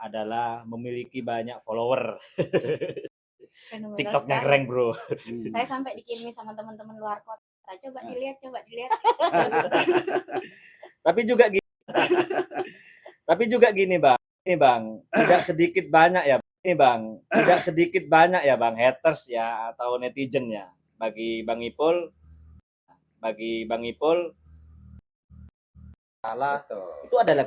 adalah memiliki banyak follower. Fenomenal TikToknya sekali. keren bro. Saya sampai dikirimi sama teman-teman luar kota. Coba dilihat. Tapi juga gini bang, tidak sedikit banyak ya bang haters ya atau netizen ya bagi Bang Ipul salah itu adalah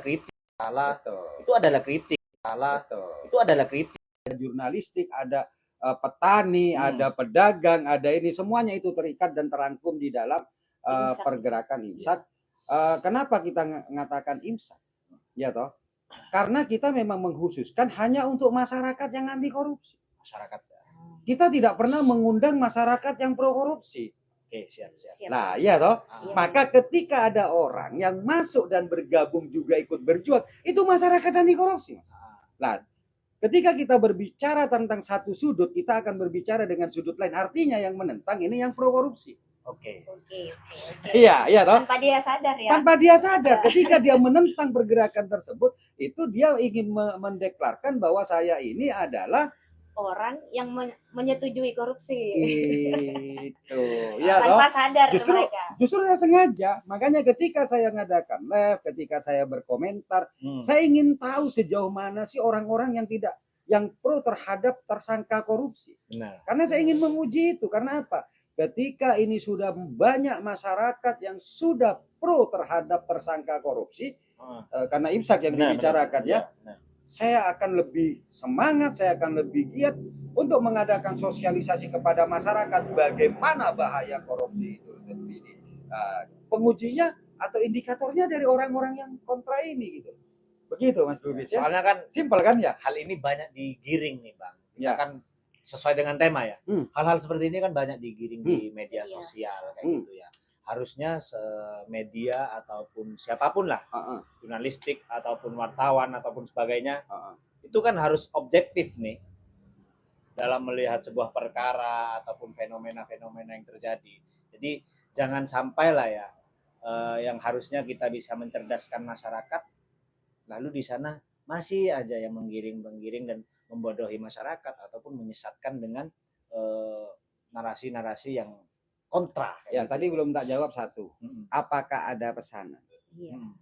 kritik jurnalistik, ada petani, ada pedagang, ada ini semuanya itu terikat dan terangkum di dalam pergerakan IMSAK. Kenapa kita mengatakan IMSAK? Ya toh, karena kita memang mengkhususkan hanya untuk masyarakat yang anti korupsi. Kita tidak pernah mengundang masyarakat yang pro korupsi. Oke, siap. Nah, ya toh. Maka ketika ada orang yang masuk dan bergabung juga ikut berjuang, itu masyarakat anti korupsi. Nah, ketika kita berbicara tentang satu sudut, kita akan berbicara dengan sudut lain. Artinya yang menentang ini yang pro korupsi. Oke. Iya toh. Tanpa dia sadar ya. Tanpa dia sadar, ketika dia menentang pergerakan tersebut, itu dia ingin mendeklarkan bahwa saya ini adalah orang yang menyetujui korupsi. Itu. Ya tanpa toh. sadar mereka. Justru saya sengaja. Makanya ketika saya ngadakan live, ketika saya berkomentar, saya ingin tahu sejauh mana sih orang-orang yang pro terhadap tersangka korupsi. Benar. Karena saya ingin menguji itu. Karena apa? Ketika ini sudah banyak masyarakat yang sudah pro terhadap tersangka korupsi, karena IMSAK yang dibicarakan ya, saya akan lebih semangat, saya akan lebih giat untuk mengadakan sosialisasi kepada masyarakat bagaimana bahaya korupsi itu sendiri. Pengujinya atau indikatornya dari orang-orang yang kontra ini gitu. Begitu Mas Lubis ya. Soalnya kan simpel kan ya. Hal ini banyak digiring nih Bang. Kita Ya. kan sesuai dengan tema ya. Hal-hal seperti ini kan banyak digiring di media sosial kayak gitu ya. Harusnya media ataupun siapapun lah, jurnalistik ataupun wartawan ataupun sebagainya, itu kan harus objektif nih dalam melihat sebuah perkara ataupun fenomena-fenomena yang terjadi. Jadi jangan sampai lah ya yang harusnya kita bisa mencerdaskan masyarakat, lalu di sana masih aja yang menggiring dan membodohi masyarakat ataupun menyesatkan dengan narasi-narasi yang kontra. Ya, tadi belum tak jawab satu. Apakah ada pesanan?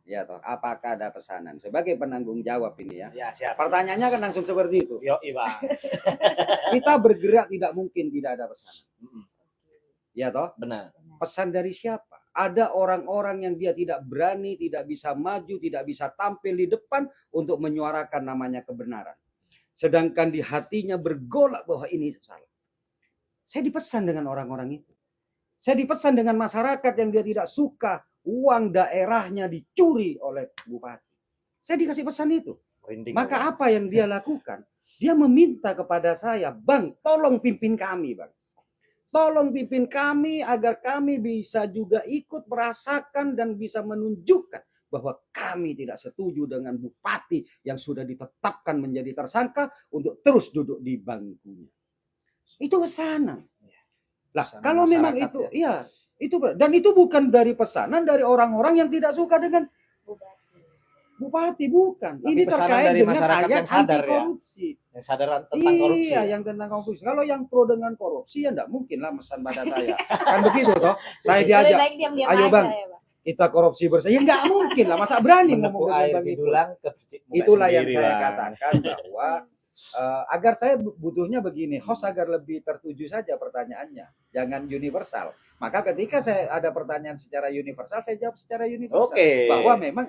Ya toh, apakah ada pesanan? Sebagai penanggung jawab ini ya. Ya, siap. Pertanyaannya kan langsung seperti itu. Yo, Bang. Kita bergerak tidak mungkin tidak ada pesanan. Ya toh? Benar. Pesan dari siapa? Ada orang-orang yang dia tidak berani, tidak bisa maju, tidak bisa tampil di depan untuk menyuarakan namanya kebenaran. Sedangkan di hatinya bergolak bahwa ini salah. Saya dipesan dengan orang-orang itu. Saya dipesan dengan masyarakat yang dia tidak suka uang daerahnya dicuri oleh bupati. Saya dikasih pesan itu. Maka apa yang dia lakukan? Dia meminta kepada saya, Bang, tolong pimpin kami, Bang. Tolong pimpin kami agar kami bisa juga ikut merasakan dan bisa menunjukkan bahwa kami tidak setuju dengan bupati yang sudah ditetapkan menjadi tersangka untuk terus duduk di bangkunya. Itu pesanan. Lah, kalau memang itu, ya, itu dan itu bukan dari pesanan dari orang-orang yang tidak suka dengan bupati, bukan. Tapi ini terkait dengan masyarakat ayat yang sadar anti korupsi. Ya. Yang sadar tentang korupsi. Iya, yang tentang korupsi. Kalau yang pro dengan korupsi ya enggak mungkin lah pesan pada saya. Kan begitu toh? Saya diajak. Ayo Bang, kita korupsi bersama. Ya enggak mungkin lah, masa berani ngomong begitu. Itulah yang saya katakan bahwa agar saya butuhnya begini, host agar lebih tertuju saja pertanyaannya, jangan universal. Maka ketika saya ada pertanyaan secara universal, saya jawab secara universal. Bahwa memang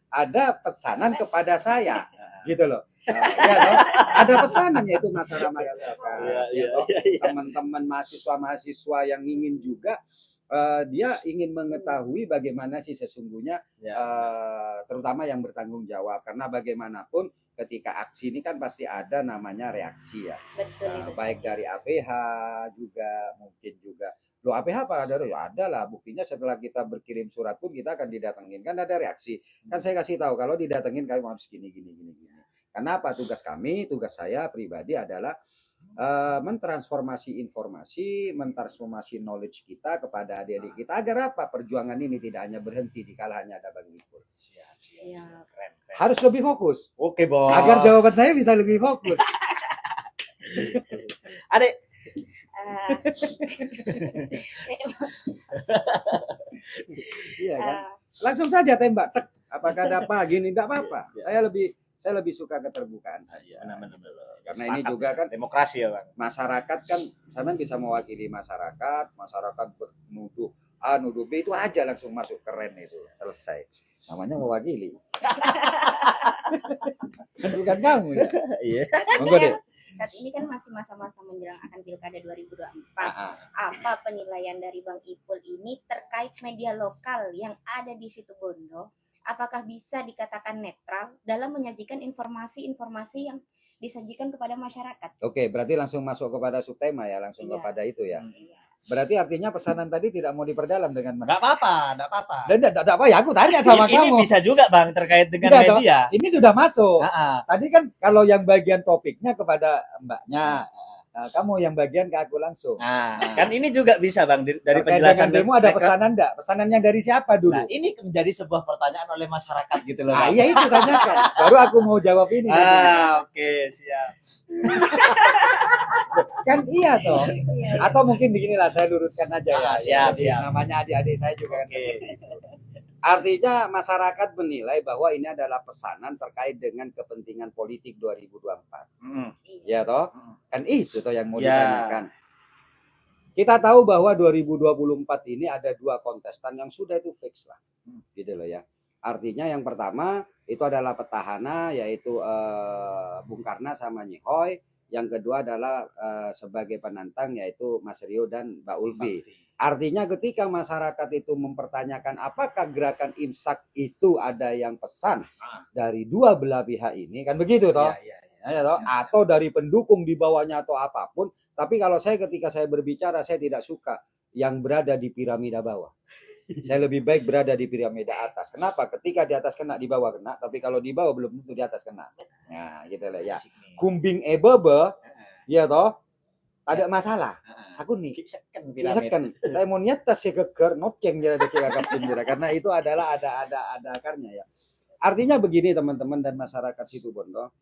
ada pesanan kepada saya, gitu loh. Ya, loh. Ada pesanan yaitu masyarakat, teman-teman mahasiswa yang ingin juga dia ingin mengetahui bagaimana sih sesungguhnya, terutama yang bertanggung jawab, karena bagaimanapun ketika aksi ini kan pasti ada namanya reaksi ya. Betul, baik dari APH juga, mungkin juga loh APH apa ada ya, ada lah buktinya. Setelah kita berkirim surat pun kita akan didatengin, kan ada reaksi. Kan saya kasih tahu kalau didatengin kami harus gini. Kenapa? Tugas saya pribadi adalah mentransformasi informasi, mentransformasi knowledge kita kepada adik-adik kita, agar apa? Perjuangan ini tidak hanya berhenti di kala hanya ada Bang Ipul. Siap. Siap. Keren. Harus lebih fokus. Oke, Bos. Agar jawaban saya bisa lebih fokus. Adek. Iya kan? Eh, Langsung saja tembak, tek. Apakah ada apa gini? Tidak apa-apa. Saya lebih suka keterbukaan saja. Benar. Karena ini juga kan demokrasi ya, Bang. masyarakat kan, sampean bisa mewakili masyarakat bernuduh A, nuduh B, itu aja langsung masuk, keren itu, selesai. Namanya mewakili. Bukan kamu ya? Iya. Monggo deh. saat ini kan masih masa-masa menjelang akan Pilkada 2024. Ah. Apa penilaian dari Bang Ipul ini terkait media lokal yang ada di Situbondo? Apakah bisa dikatakan netral dalam menyajikan informasi-informasi yang disajikan kepada masyarakat? Oke, berarti langsung masuk kepada subtema ya, langsung Iya. kepada itu ya. Iya. Berarti artinya pesanan tadi tidak mau diperdalam dengan Mas. Enggak apa-apa. Dan tidak apa ya, aku tanya sama Ini kamu. bisa juga, Bang, terkait dengan Enggak, media. Ini sudah masuk. Heeh. Tadi kan kalau yang bagian topiknya kepada Mbaknya, nah, kamu yang bagian ke aku langsung. Nah, kan ini juga bisa, Bang, dari Terkait penjelasan dengan demo ada background. pesanan enggak? Pesanannya dari siapa dulu? Nah, ini menjadi sebuah pertanyaan oleh masyarakat gitu loh, Ah, Bang. iya itu tanyakan. Baru aku mau jawab ini. Oke, siap. Kan iya toh. Iya. Atau mungkin beginilah, saya luruskan aja ya. Siap, Jadi siap. namanya adik-adik saya juga kan. Oke. Artinya masyarakat menilai bahwa ini adalah pesanan terkait dengan kepentingan politik 2024. Ya toh? Kan itu toh yang mau Ya. ditanyakan. Kita tahu bahwa 2024 ini ada dua kontestan yang sudah itu fix lah. Gitu loh ya. Artinya yang pertama itu adalah petahana, yaitu Bung Karna sama Nyihoy. Yang kedua adalah sebagai penantang, yaitu Mas Rio dan Mbak Ulfi. Artinya ketika masyarakat itu mempertanyakan apakah gerakan imsak itu ada yang pesan dari dua belah pihak ini, kan begitu toh? Iya. Ya, toh? Atau dari pendukung di bawahnya atau apapun. Tapi kalau ketika saya berbicara, saya tidak suka yang berada di piramida bawah. Saya lebih baik berada di piramida atas. Kenapa? Ketika di atas kena, di bawah kena. Tapi kalau di bawah belum tentu di atas kena. Nah, gitu lah ya. Kumbing ebebe, ya toh, ada masalah. Aku nih, kan. Saya mau nyata sih keker, noceng jadi kira karena itu adalah ada akarnya ya. Artinya begini teman-teman dan masyarakat Situbondo.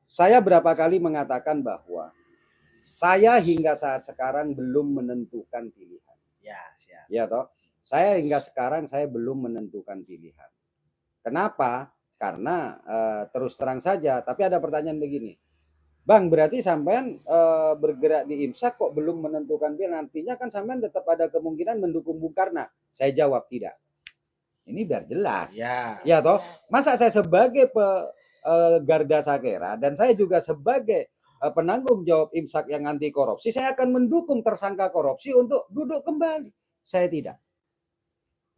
Saya berapa kali mengatakan bahwa saya hingga saat sekarang belum menentukan pilihan. Ya, siap. Ya toh. Saya hingga sekarang saya belum menentukan pilihan. Kenapa? Karena terus terang saja. Tapi ada pertanyaan begini, Bang, berarti sampean bergerak di imsak kok belum menentukan pilihan? Nantinya kan sampean tetap ada kemungkinan mendukung Bung Karna. Saya jawab tidak. Ini biar jelas. Ya toh. Masa saya sebagai Garda Sakera dan saya juga sebagai penanggung jawab imsak yang anti korupsi, saya akan mendukung tersangka korupsi untuk duduk kembali. Saya tidak.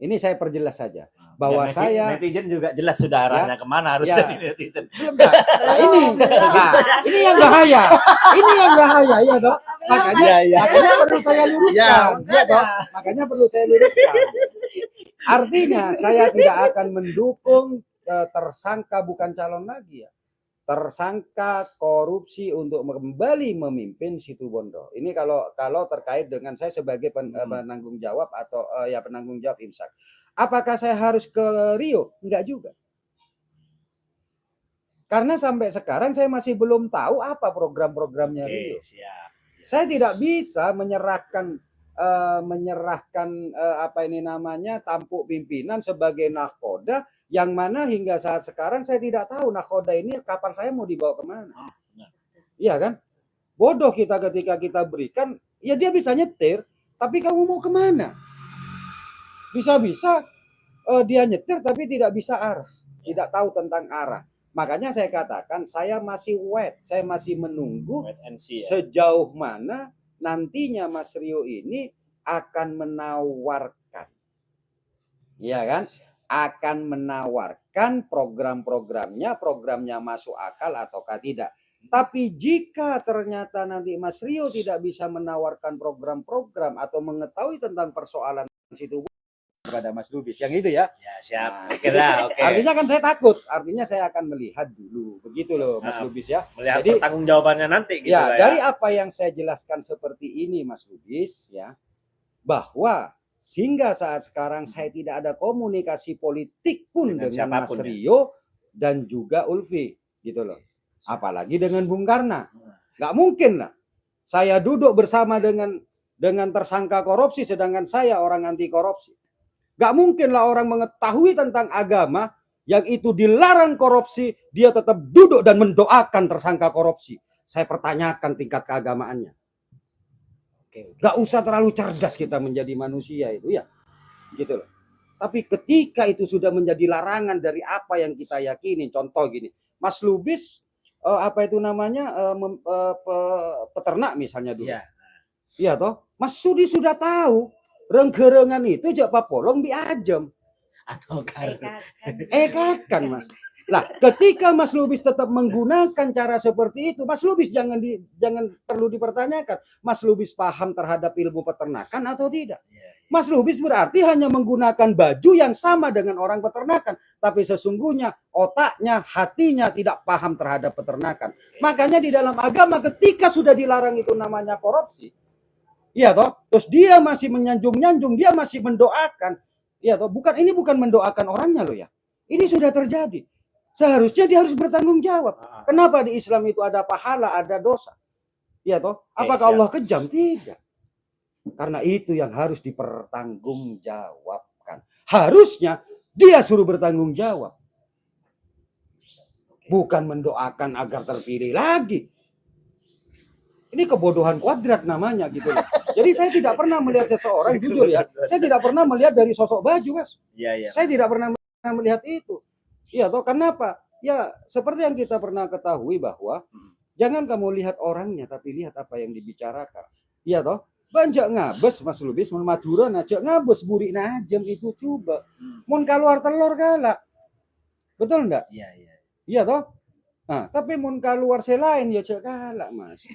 Ini saya perjelas saja bahwa ya, netizen juga jelas sudah arahnya kemana harusnya netizen. Nah, ini yang bahaya. Ini yang bahaya ya toh. Makanya perlu saya luruskan. Ya toh. Makanya perlu saya luruskan. Artinya saya tidak akan mendukung tersangka bukan calon lagi ya. Tersangka korupsi untuk kembali memimpin Situbondo. Ini kalau terkait dengan saya sebagai penanggung jawab atau penanggung jawab imsak. Apakah saya harus ke Rio? Enggak juga. Karena sampai sekarang saya masih belum tahu apa program-programnya Rio. Siap. Saya tidak bisa menyerahkan tampuk pimpinan sebagai nahkoda yang mana hingga saat sekarang saya tidak tahu nahkoda ini kapan saya mau dibawa kemana. Iya kan? Bodoh kita ketika kita berikan, ya dia bisa nyetir, tapi kamu mau kemana? Bisa-bisa dia nyetir tapi tidak bisa arah, tidak tahu tentang arah. Makanya saya katakan saya masih saya masih menunggu sejauh mana nantinya Mas Rio ini akan menawarkan, ya kan? Akan menawarkan programnya masuk akal ataukah tidak. Tapi jika ternyata nanti Mas Rio tidak bisa menawarkan program-program atau mengetahui tentang persoalan situ kepada Mas Lubis yang itu ya. Ya, siap. Nah, oke. Artinya kan saya takut. Artinya saya akan melihat dulu. Begitu loh Mas Lubis ya. Melihat pertanggungjawabannya nanti gitu ya. Dari apa yang saya jelaskan seperti ini Mas Lubis ya, bahwa Sehingga saat sekarang saya tidak ada komunikasi politik pun dengan Mas siapapun ya. Rio dan juga Ulfi, gitu loh. Apalagi dengan Bung Karna. Nggak mungkin lah. Saya duduk bersama dengan tersangka korupsi, sedangkan saya orang anti korupsi. Nggak mungkin lah orang mengetahui tentang agama yang itu dilarang korupsi, dia tetap duduk dan mendoakan tersangka korupsi. Saya pertanyakan tingkat keagamaannya. Nggak usah terlalu cerdas kita menjadi manusia itu ya, gitu loh. Tapi ketika itu sudah menjadi larangan dari apa yang kita yakini, contoh gini, Mas Lubis apa itu namanya peternak misalnya dulu, iya toh, Mas Sudi sudah tahu renggerengan itu jak papolong biajem atau kan Mas. Lah, ketika Mas Lubis tetap menggunakan cara seperti itu, Mas Lubis jangan perlu dipertanyakan, Mas Lubis paham terhadap ilmu peternakan atau tidak. Mas Lubis berarti hanya menggunakan baju yang sama dengan orang peternakan, tapi sesungguhnya otaknya, hatinya tidak paham terhadap peternakan. Makanya di dalam agama ketika sudah dilarang itu namanya korupsi, iya toh, terus dia masih menyanjung-nyanjung, dia masih mendoakan, iya toh, ini bukan mendoakan orangnya loh ya, ini sudah terjadi. Seharusnya dia harus bertanggung jawab. Kenapa di Islam itu ada pahala, ada dosa? Ya toh? Apakah Allah kejam? Tidak. Karena itu yang harus dipertanggungjawabkan. Harusnya dia suruh bertanggung jawab. Bukan mendoakan agar terpilih lagi. Ini kebodohan kuadrat namanya gitu. Jadi saya tidak pernah melihat seseorang, jujur ya, saya tidak pernah melihat dari sosok baju, Mas. Saya tidak pernah melihat itu. Iya toh, kenapa? Ya seperti yang kita pernah ketahui bahwa jangan kamu lihat orangnya, tapi lihat apa yang dibicarakan. Iya toh, banjak ngabes Mas Lubis, Madura najak ngabes buri najem itu coba. Mun keluar telur galak. Betul enggak? Iya toh. Nah, tapi mun keluar selain ya cek galak Mas.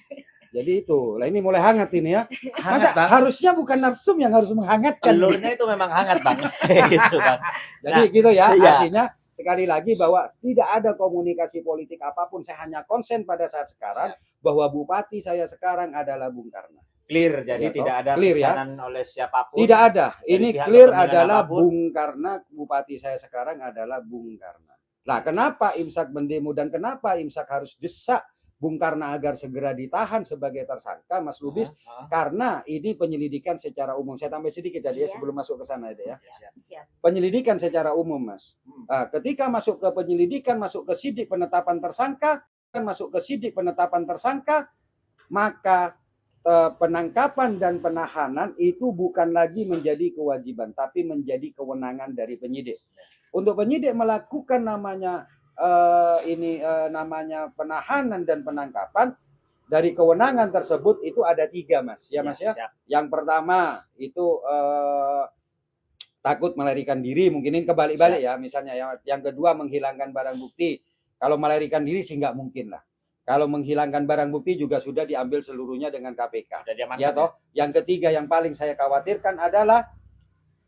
Jadi itu, lah ini mulai hangat ini ya. Masa harusnya bukan narsum yang harus menghangatkan. Telurnya itu memang hangat Bang. Gitu Bang. Jadi gitu ya, artinya sekali lagi bahwa tidak ada komunikasi politik apapun. Saya hanya konsen pada saat sekarang bahwa bupati saya sekarang adalah Bung Karna. Clear, jadi tidak ada pesanan oleh siapapun. Tidak ada. Ini clear adalah Bung Karna, bupati saya sekarang adalah Bung Karna. Nah, kenapa Imsak mendemo dan kenapa Imsak harus desak Bung Karna agar segera ditahan sebagai tersangka, Mas Lubis? Karena ini penyelidikan secara umum. Saya tambah sedikit tadi ya sebelum masuk ke sana ya. Penyelidikan secara umum, Mas. Ketika masuk ke penyelidikan, masuk ke sidik penetapan tersangka, maka penangkapan dan penahanan itu bukan lagi menjadi kewajiban, tapi menjadi kewenangan dari penyidik. Untuk penyidik melakukan namanya namanya penahanan dan penangkapan, dari kewenangan tersebut itu ada 3 Mas ya Mas ya. Yang pertama itu takut melarikan diri, mungkin ini kebalik-balik ya misalnya. Yang kedua menghilangkan barang bukti. Kalau melarikan diri sih nggak mungkin lah. Kalau menghilangkan barang bukti juga sudah diambil seluruhnya dengan KPK. Ya toh. Yang ketiga yang paling saya khawatirkan adalah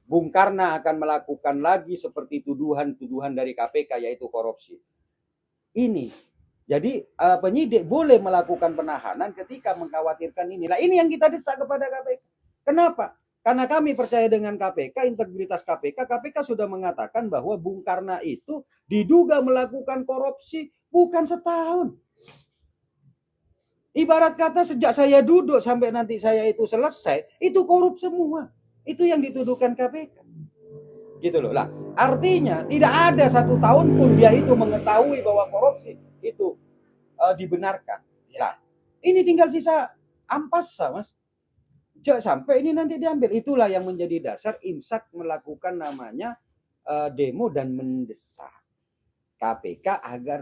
Bung Karna akan melakukan lagi seperti tuduhan-tuduhan dari KPK, yaitu korupsi. Ini. Jadi penyidik boleh melakukan penahanan ketika mengkhawatirkan ini. Nah, ini yang kita desak kepada KPK. Kenapa? Karena kami percaya dengan KPK, integritas KPK. KPK sudah mengatakan bahwa Bung Karna itu diduga melakukan korupsi bukan setahun. Ibarat kata sejak saya duduk sampai nanti saya itu selesai, itu korup semua. Itu yang dituduhkan KPK. Gitu loh. Lah, artinya tidak ada 1 tahun pun dia itu mengetahui bahwa korupsi itu dibenarkan. Nah, ini tinggal sisa ampas, Mas. Jangan sampai ini nanti diambil. Itulah yang menjadi dasar Imsak melakukan namanya demo dan mendesak KPK agar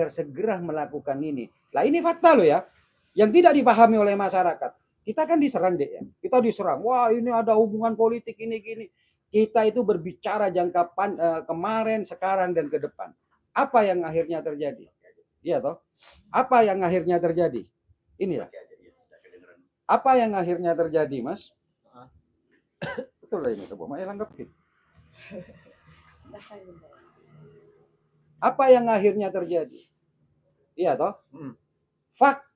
segera melakukan ini. Lah, ini fakta loh ya. Yang tidak dipahami oleh masyarakat. Kita kan diserang deh ya. Kita diserang. Wah, ini ada hubungan politik ini gini. Kita itu berbicara jangka kemarin, sekarang dan ke depan. Apa yang akhirnya terjadi? Iya toh? Apa yang akhirnya terjadi? Ini ya. Apa yang akhirnya terjadi, Mas? Betul lah ini coba Mak langgapin. Apa yang akhirnya terjadi? Iya toh?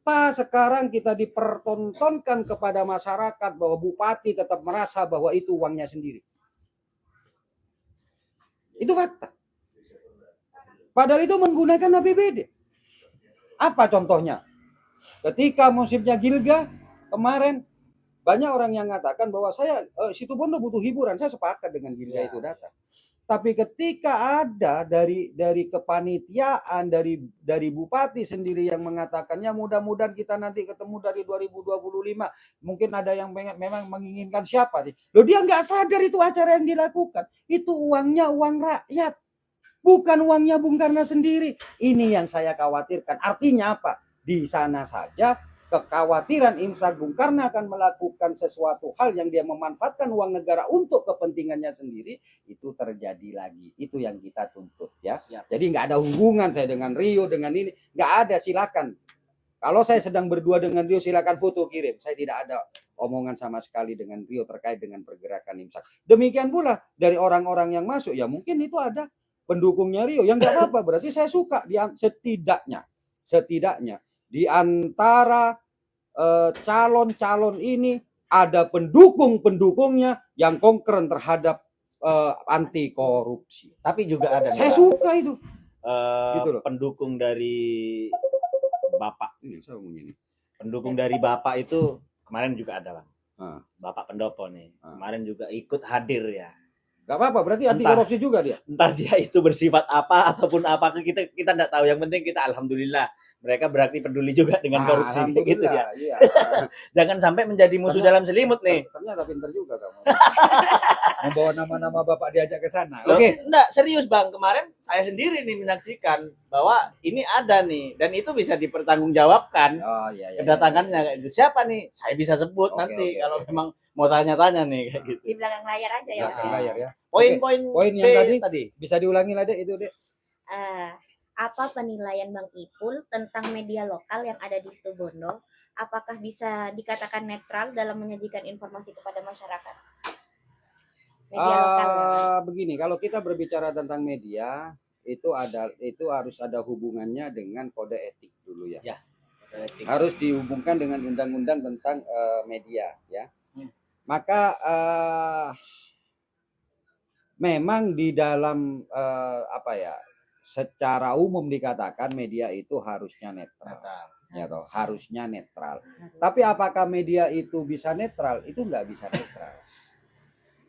fakta sekarang kita dipertontonkan kepada masyarakat bahwa bupati tetap merasa bahwa itu uangnya sendiri. Itu fakta. Padahal itu menggunakan APBD. Apa contohnya? Ketika musimnya Gilga kemarin, banyak orang yang mengatakan bahwa Situbondo butuh hiburan. Saya sepakat dengan Gilga itu datang. Tapi ketika ada dari kepanitiaan, dari bupati sendiri yang mengatakannya mudah-mudahan kita nanti ketemu dari 2025. Mungkin ada yang memang menginginkan siapa sih. Loh, dia nggak sadar itu acara yang dilakukan. Itu uangnya uang rakyat. Bukan uangnya Bung Karno sendiri. Ini yang saya khawatirkan. Artinya apa? Di sana saja kekhawatiran Imsak Bung Karno akan melakukan sesuatu hal yang dia memanfaatkan uang negara untuk kepentingannya sendiri, itu terjadi lagi. Itu yang kita tuntut ya. Siap. Jadi nggak ada hubungan saya dengan Rio, dengan ini. Nggak ada, silakan. Kalau saya sedang berdua dengan Rio, silakan foto kirim. Saya tidak ada omongan sama sekali dengan Rio terkait dengan pergerakan Imsak. Demikian pula dari orang-orang yang masuk, ya mungkin itu ada pendukungnya Rio. Yang nggak apa-apa, berarti saya suka. Setidaknya di antara calon-calon ini ada pendukung-pendukungnya yang konkret terhadap anti korupsi. Tapi juga ada. Saya suka itu. Gitu loh. Pendukung dari Bapak. Pendukung dari Bapak itu kemarin juga ada, Bang. Bapak Pendopo nih. Kemarin juga ikut hadir ya. Gak apa-apa, berarti anti korupsi juga dia. Entah dia itu bersifat apa ataupun apa, kita enggak tahu. Yang penting kita alhamdulillah mereka berarti peduli juga dengan korupsi gitu ya. Iya. Jangan sampai menjadi musuh dalam selimut nih. Ternyata pintar juga kamu. Membawa nama-nama Bapak diajak ke sana. Oke. Enggak, serius Bang. Kemarin saya sendiri nih menyaksikan bahwa ini ada nih dan itu bisa dipertanggungjawabkan. Oh iya. Kedatangannya itu siapa nih? Saya bisa sebut nanti kalau memang mau tanya-tanya nih kayak gitu. Di belakang layar aja ya. Belakang layar ya. Poin yang tadi bisa diulangi lah, Dek, itu, Dek. Apa penilaian Bang Ipul tentang media lokal yang ada di Situbondo? Apakah bisa dikatakan netral dalam menyajikan informasi kepada masyarakat? Media lokal. Begini, kalau kita berbicara tentang media, itu harus ada hubungannya dengan kode etik dulu ya. Etik. Harus dihubungkan dengan undang-undang tentang media ya. Maka memang di dalam secara umum dikatakan media itu harusnya netral. Ya toh, harusnya netral. Tapi apakah media itu bisa netral? Itu nggak bisa netral.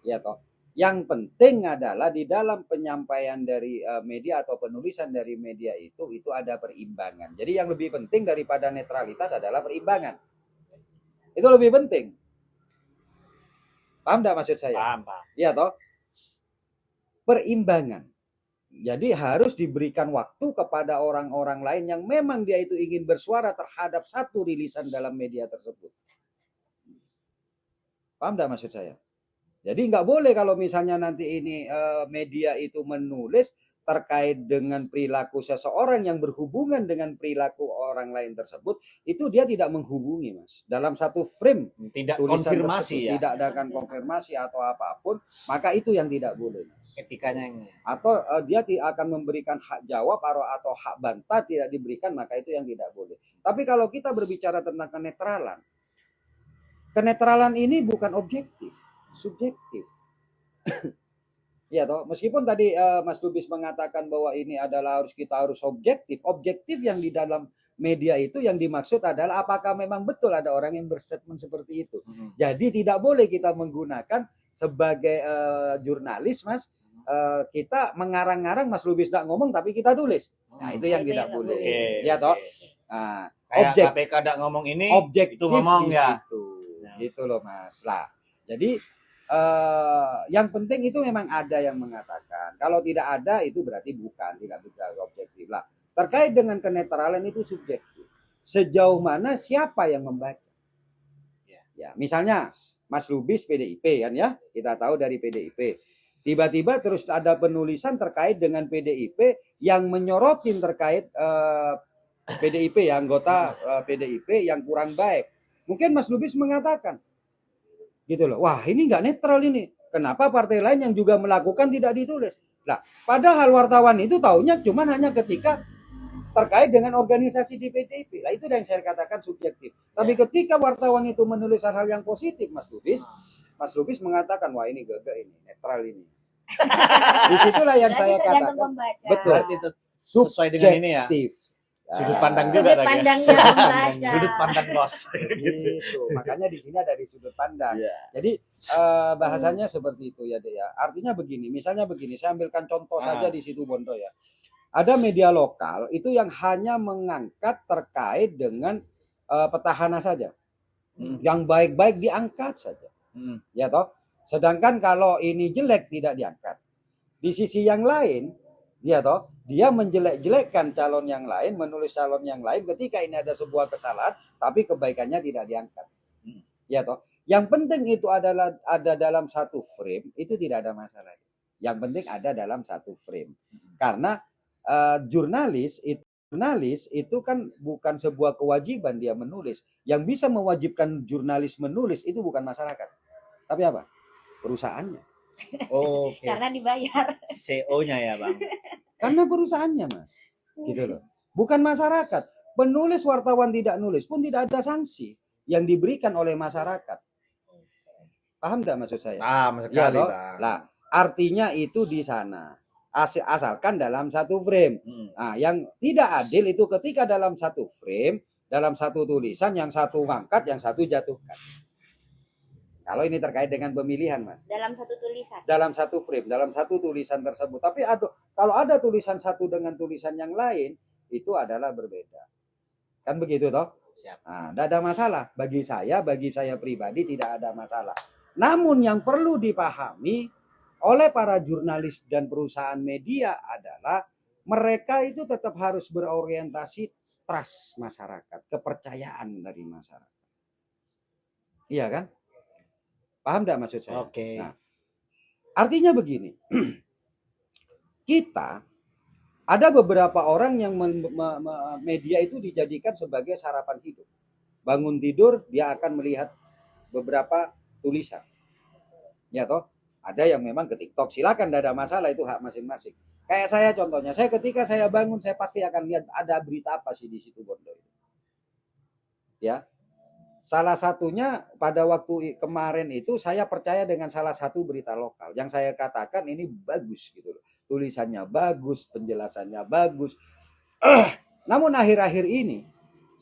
Ya toh. Yang penting adalah di dalam penyampaian dari media atau penulisan dari media itu ada perimbangan. Jadi yang lebih penting daripada netralitas adalah perimbangan. Itu lebih penting. Paham enggak maksud saya? Paham. Iya toh? Perimbangan. Jadi harus diberikan waktu kepada orang-orang lain yang memang dia itu ingin bersuara terhadap satu rilisan dalam media tersebut. Paham enggak maksud saya? Jadi nggak boleh kalau misalnya nanti ini media itu menulis terkait dengan perilaku seseorang yang berhubungan dengan perilaku orang lain tersebut, itu dia tidak menghubungi, Mas. Dalam satu frame tidak konfirmasi tersebut, tidak ada konfirmasi atau apapun, maka itu yang tidak boleh, Mas. Etikanya yang atau dia akan memberikan hak jawab atau hak bantah tidak diberikan, maka itu yang tidak boleh. Tapi kalau kita berbicara tentang kenetralan ini bukan objektif, subjektif. Ya toh, meskipun tadi Mas Lubis mengatakan bahwa ini adalah kita harus objektif yang di dalam media itu yang dimaksud adalah apakah memang betul ada orang yang berstatement seperti itu. Jadi tidak boleh kita menggunakan sebagai jurnalis, Mas, kita mengarang-arang, Mas Lubis tidak ngomong tapi kita tulis. Nah, itu yang tidak boleh. Ya toh. Nah, kayak KPK tidak ngomong ini, objektif itu ngomong ya. Gitu loh, Mas. Lah, jadi yang penting itu memang ada yang mengatakan. Kalau tidak ada itu berarti tidak bisa objektif lah. Terkait dengan kenetralan itu subjektif. Sejauh mana siapa yang membaca? Ya, misalnya Mas Lubis PDIP kan ya, kita tahu dari PDIP. Tiba-tiba terus ada penulisan terkait dengan PDIP yang menyorotin terkait PDIP ya, anggota PDIP yang kurang baik. Mungkin Mas Lubis mengatakan gitu loh. Wah, ini nggak netral ini. Kenapa partai lain yang juga melakukan tidak ditulis? Nah, padahal wartawan itu taunya cuman hanya ketika terkait dengan organisasi di PDIP. Lah itu yang saya katakan subjektif. Tapi ketika wartawan itu menulis hal-hal yang positif, Mas Lubis mengatakan, wah ini gagah ini, netral ini. Disitulah yang saya katakan. Betul. Berarti itu sesuai dengan ini ya. Sudut pandang juga sudut pandangnya membaca. Sudut pandang bos. Gitu. Makanya di sini ada di sudut pandang. Jadi bahasanya seperti itu ya, Dek ya. Artinya begini, misalnya begini, saya ambilkan contoh saja di Situbondo ya. Ada media lokal itu yang hanya mengangkat terkait dengan petahana saja. Yang baik-baik diangkat saja. Ya toh. Sedangkan kalau ini jelek tidak diangkat. Di sisi yang lain, ya toh, dia menjelek-jelekkan calon yang lain, menulis calon yang lain ketika ini ada sebuah kesalahan, tapi kebaikannya tidak diangkat. Ya toh. Yang penting itu adalah ada dalam satu frame, itu tidak ada masalah. Yang penting ada dalam satu frame. Karena jurnalis itu kan bukan sebuah kewajiban dia menulis. Yang bisa mewajibkan jurnalis menulis itu bukan masyarakat. Tapi apa? Perusahaannya. Oke. Karena dibayar. CEO-nya ya, Bang. Karena perusahaannya, Mas. Gitu loh. Bukan masyarakat. Penulis wartawan tidak nulis pun tidak ada sanksi yang diberikan oleh masyarakat. Paham enggak maksud saya? Paham sekali, ya, Bang. Lah, artinya itu di sana. Asalkan dalam satu frame. Nah, yang tidak adil itu ketika dalam satu frame, dalam satu tulisan, yang satu mangkat, yang satu jatuhkan. Kalau ini terkait dengan pemilihan, Mas. Dalam satu tulisan. Dalam satu frame, dalam satu tulisan tersebut. Tapi kalau ada tulisan satu dengan tulisan yang lain, itu adalah berbeda. Kan begitu toh? Siap. Nah, tidak ada masalah. Bagi saya pribadi tidak ada masalah. Namun yang perlu dipahami oleh para jurnalis dan perusahaan media adalah mereka itu tetap harus berorientasi trust masyarakat, kepercayaan dari masyarakat. Iya kan? Paham enggak maksud saya? Oke. Nah, artinya begini. Kita ada beberapa orang yang media itu dijadikan sebagai sarapan hidup. Bangun tidur dia akan melihat beberapa tulisan. Ya toh? Ada yang memang ke TikTok, silakan, tidak ada masalah, itu hak masing-masing. Kayak saya contohnya, ketika saya bangun saya pasti akan lihat ada berita apa sih di Situbondo. Ya. Salah satunya pada waktu kemarin itu saya percaya dengan salah satu berita lokal yang saya katakan ini bagus gitu loh. Tulisannya bagus, penjelasannya bagus. Namun akhir-akhir ini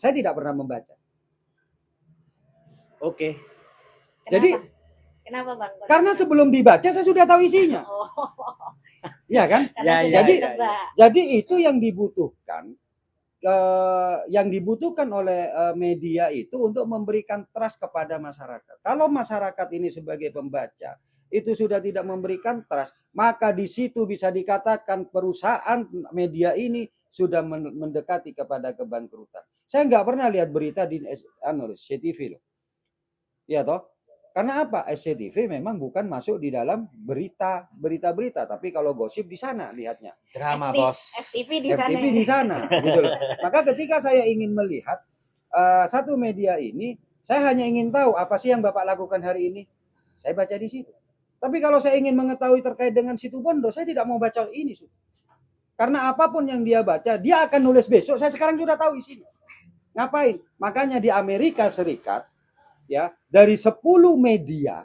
saya tidak pernah membaca. Oke. Kenapa? Jadi kenapa, Bang? Karena sebelum dibaca saya sudah tahu isinya. Iya kan? Jadi itu yang dibutuhkan. Yang dibutuhkan oleh media itu untuk memberikan trust kepada masyarakat. Kalau masyarakat ini sebagai pembaca itu sudah tidak memberikan trust, maka di situ bisa dikatakan perusahaan media ini sudah mendekati kepada kebangkrutan. Saya nggak pernah lihat berita di SCTV loh. Iya toh? Karena apa? SCTV memang bukan masuk di dalam berita, tapi kalau gosip di sana lihatnya. Drama, Bos. FTV di sana. FTV di sana, gitu loh. Maka ketika saya ingin melihat satu media ini, saya hanya ingin tahu apa sih yang Bapak lakukan hari ini. Saya baca di situ. Tapi kalau saya ingin mengetahui terkait dengan Situbondo, saya tidak mau baca ini. Karena apapun yang dia baca, dia akan nulis besok. Saya sekarang sudah tahu isinya. Ngapain? Makanya di Amerika Serikat, ya, dari 10 media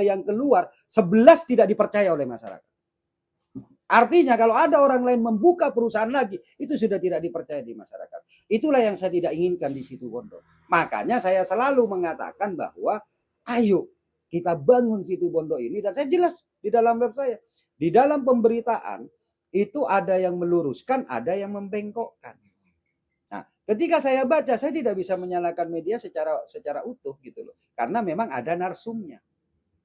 yang keluar, 11 tidak dipercaya oleh masyarakat. Artinya kalau ada orang lain membuka perusahaan lagi, itu sudah tidak dipercaya di masyarakat. Itulah yang saya tidak inginkan di Situbondo. Makanya saya selalu mengatakan bahwa ayo kita bangun Situbondo ini, dan saya jelas di dalam web saya. Di dalam pemberitaan itu ada yang meluruskan, ada yang membengkokkan. Nah, ketika saya baca, saya tidak bisa menyalahkan media secara utuh gitu loh. Karena memang ada narsumnya.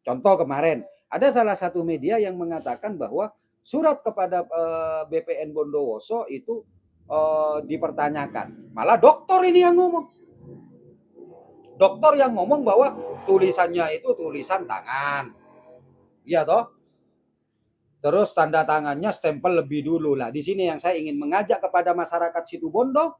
Contoh kemarin, ada salah satu media yang mengatakan bahwa surat kepada BPN Bondowoso itu dipertanyakan. Malah dokter ini yang ngomong. Dokter yang ngomong bahwa tulisannya itu tulisan tangan. Iya toh? Terus tanda tangannya stempel lebih dulu. Lah di sini yang saya ingin mengajak kepada masyarakat Situbondo,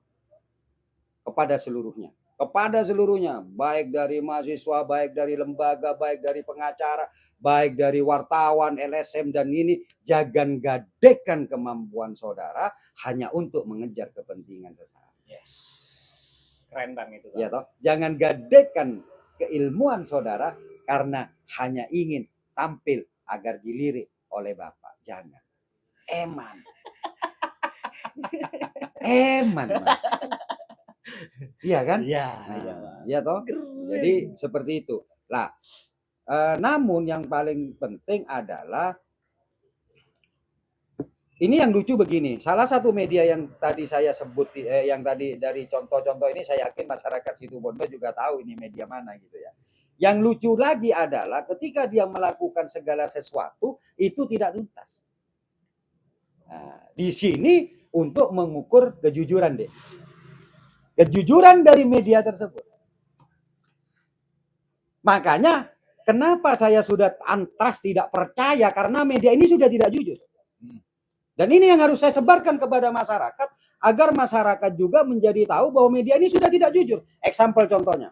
kepada seluruhnya. kepada seluruhnya, baik dari mahasiswa, baik dari lembaga, baik dari pengacara, baik dari wartawan, LSM dan ini, jangan gadekan kemampuan saudara hanya untuk mengejar kepentingan sesaat. Yes. Keren Bang itu. Ya toh, jangan gadekan keilmuan saudara karena hanya ingin tampil agar dilirik oleh Bapak. Jangan. Eman. Eman. Mas. Iya kan? Iya. Iya toh. Jadi seperti itu. Lah, namun yang paling penting adalah ini yang lucu begini. Salah satu media yang tadi saya sebut, yang tadi dari contoh-contoh ini, saya yakin masyarakat Situbondo juga tahu ini media mana gitu ya. Yang lucu lagi adalah ketika dia melakukan segala sesuatu itu tidak tuntas. Nah, di sini untuk mengukur kejujuran deh. Kejujuran dari media tersebut. Makanya kenapa saya sudah antras tidak percaya karena media ini sudah tidak jujur. Dan ini yang harus saya sebarkan kepada masyarakat agar masyarakat juga menjadi tahu bahwa media ini sudah tidak jujur. Example contohnya.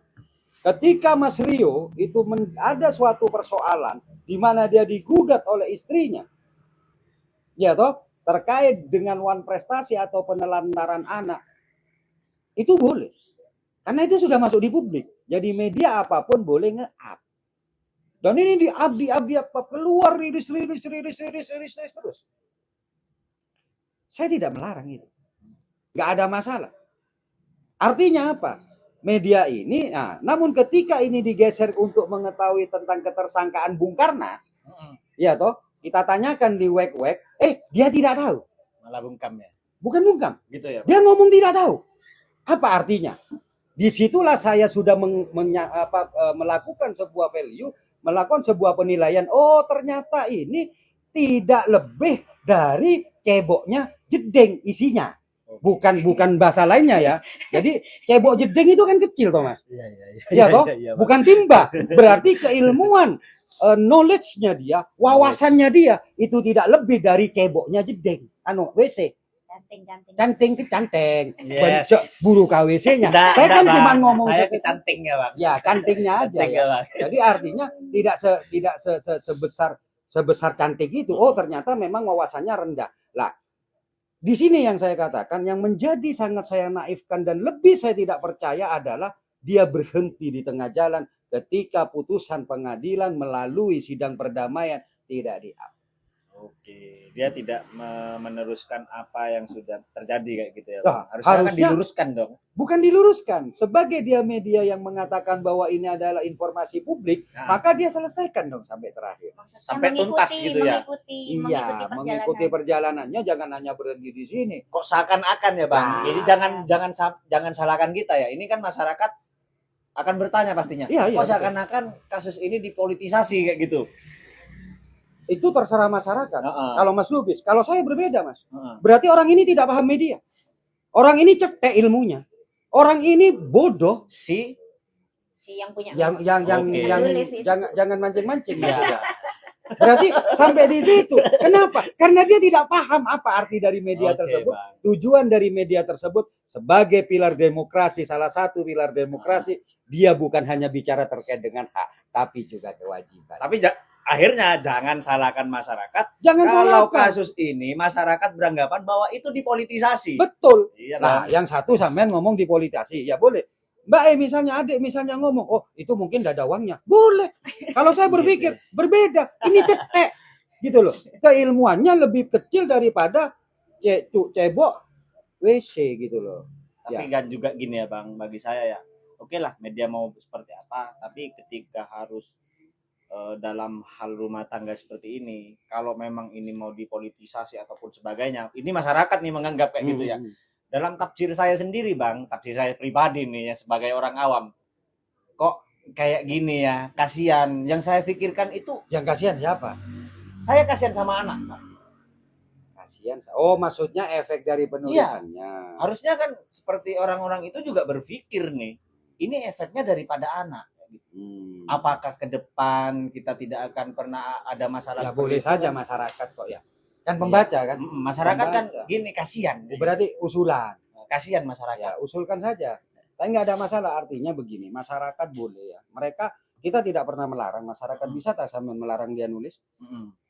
Ketika Mas Rio itu ada suatu persoalan di mana dia digugat oleh istrinya. Ya toh, terkait dengan wan prestasi atau penelantaran anak. Itu boleh. Karena itu sudah masuk di publik. Jadi media apapun boleh nge-up. Dan ini di-up apa keluar rilis terus. Saya tidak melarang itu. Nggak ada masalah. Artinya apa? Media ini, namun ketika ini digeser untuk mengetahui tentang ketersangkaan Bung Karna, ya toh, kita tanyakan di wek-wek, dia tidak tahu. Malah bungkam ya. Bukan bungkam. Gitu ya. Dia ngomong tidak tahu. Apa artinya? Disitulah saya sudah melakukan sebuah value, melakukan sebuah penilaian. Oh, ternyata ini tidak lebih dari ceboknya jedeng isinya. Bukan bahasa lainnya ya. Jadi cebok jedeng itu kan kecil toh Mas. Iya toh? Bukan timba. Berarti keilmuan knowledge-nya dia, wawasannya dia itu tidak lebih dari ceboknya jedeng. WC. Canting. Yes. Buru KWC-nya. Saya kan cuma ngomong saya ke canting ya Bang. Ya, cantingnya aja. Ya. Jadi artinya tidak sebesar cantik itu. Oh, ternyata memang wawasannya rendah. Lah, di sini yang saya katakan yang menjadi sangat saya naifkan dan lebih saya tidak percaya adalah dia berhenti di tengah jalan ketika putusan pengadilan melalui sidang perdamaian tidak di-up. Oke, dia tidak meneruskan apa yang sudah terjadi kayak gitu ya. Nah, harusnya kan diluruskan dong. Bukan diluruskan. Sebagai dia media yang mengatakan bahwa ini adalah informasi publik, maka dia selesaikan dong sampai terakhir. Maksudnya sampai tuntas gitu ya. Mengikuti perjalanannya, jangan hanya berhenti di sini. Kok seakan-akan ya Bang. Jadi jangan salahkan kita ya. Ini kan masyarakat akan bertanya pastinya. Kok seakan-akan kasus ini dipolitisasi kayak gitu. Itu terserah masyarakat. Kalau Mas Lubis, kalau saya berbeda Mas. Berarti orang ini tidak paham media. Orang ini cetek ilmunya. Orang ini bodoh. Si yang punya. Jangan mancing-mancing ya. Berarti sampai di situ. Kenapa? Karena dia tidak paham apa arti dari media tersebut. Bang. Tujuan dari media tersebut sebagai pilar demokrasi, salah satu pilar demokrasi, dia bukan hanya bicara terkait dengan hak, tapi juga kewajiban. Tapi akhirnya jangan salahkan masyarakat. Kalau kasus ini masyarakat beranggapan bahwa itu dipolitisasi. Betul. Iya, nah, yang satu sampean ngomong dipolitisasi, ya boleh. Mbak misalnya adik misalnya ngomong, oh itu mungkin gak ada uangnya. Boleh. Kalau saya berpikir berbeda. Ini cetek. Gitu loh. Keilmuannya lebih kecil daripada cebok WC gitu loh. Tapi kan juga gini ya Bang, bagi saya ya. Oke lah media mau seperti apa, tapi ketika harus dalam hal rumah tangga seperti ini, kalau memang ini mau dipolitisasi ataupun sebagainya, ini masyarakat nih menganggap kayak gitu ya. Dalam tafsir saya sendiri Bang, tafsir saya pribadi nih ya sebagai orang awam, kok kayak gini ya, kasihan. Yang saya pikirkan itu, yang kasihan siapa? Saya kasihan sama anak Bang. Kasihan. Oh maksudnya efek dari penulisannya. Harusnya kan seperti orang-orang itu juga berpikir nih, ini efeknya daripada anak. Apakah ke depan kita tidak akan pernah ada masalah ya, seperti boleh itu saja kan? Masyarakat kok ya kan pembaca kan masyarakat pembaca. Kan gini kasihan berarti usulan kasihan masyarakat ya, usulkan saja Tapi nggak ada masalah, artinya begini, masyarakat boleh ya. Kita tidak pernah melarang masyarakat, bisa tak sampai melarang dia nulis?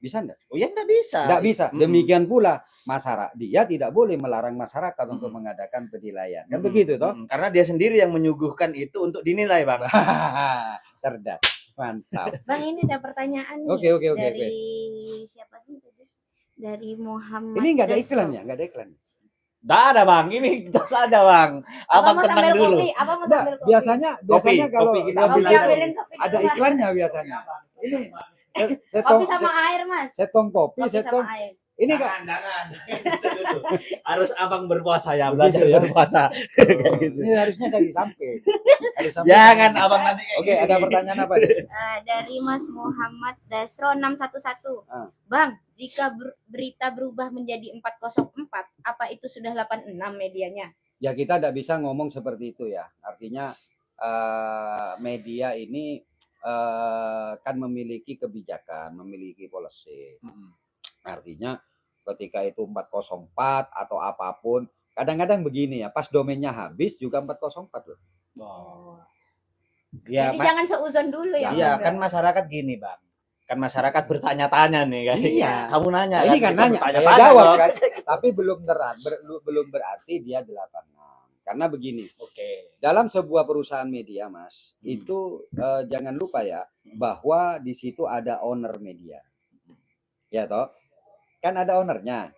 Bisa enggak? Oh ya enggak bisa. Enggak bisa. Demikian pula masyarakat, dia tidak boleh melarang masyarakat untuk mengadakan penilaian. Kan begitu toh? Karena dia sendiri yang menyuguhkan itu untuk dinilai, Bang. Cerdas. Mantap. Bang, ini ada pertanyaan nih Oke. dari siapa sih tadi? Dari Muhammad. Ini enggak ada Daso. iklannya, enggak ada iklan. Enggak ada, Bang. Ini jos aja, Bang. Abang tenang dulu. Abang mau Nah, sambil kopi. biasanya kalau kopi kita dia ambil bilang ambilin kopi ada dulu, Mas. iklannya biasanya. Ini Kopi sama air, Mas. setong kopi, Kopi setong. sama air. Ini Kak. Jangan. Itu dulu. Harus Abang berpuasa ya, belajar Begitu ya. berpuasa. Kayak gitu. Ini harusnya saya disampaikan. Jangan Abang nanti kayak Oke, gini. ada pertanyaan apa nih? Dari Mas Muhammad Dasro 611. Bang, jika berita berubah menjadi 404, apa itu sudah 86 medianya? Ya kita tidak bisa ngomong seperti itu ya. Artinya media ini kan memiliki kebijakan, memiliki policy. Artinya ketika itu 404 atau apapun, kadang-kadang begini ya, pas domainnya habis juga 404 loh. Oh. Ya, Jadi jangan seuzon dulu ya. iya, Bang. kan masyarakat gini, Bang. Kan masyarakat bertanya-tanya nih kan. Iya. Kamu nanya Ini kan, kan kita nanya, saya bertanya-tanya jawab dong. kan. Tapi belum berarti dia 86. Karena begini, Oke. dalam sebuah perusahaan media, Mas, itu jangan lupa ya bahwa di situ ada owner media. Ya toh? Kan ada ownernya.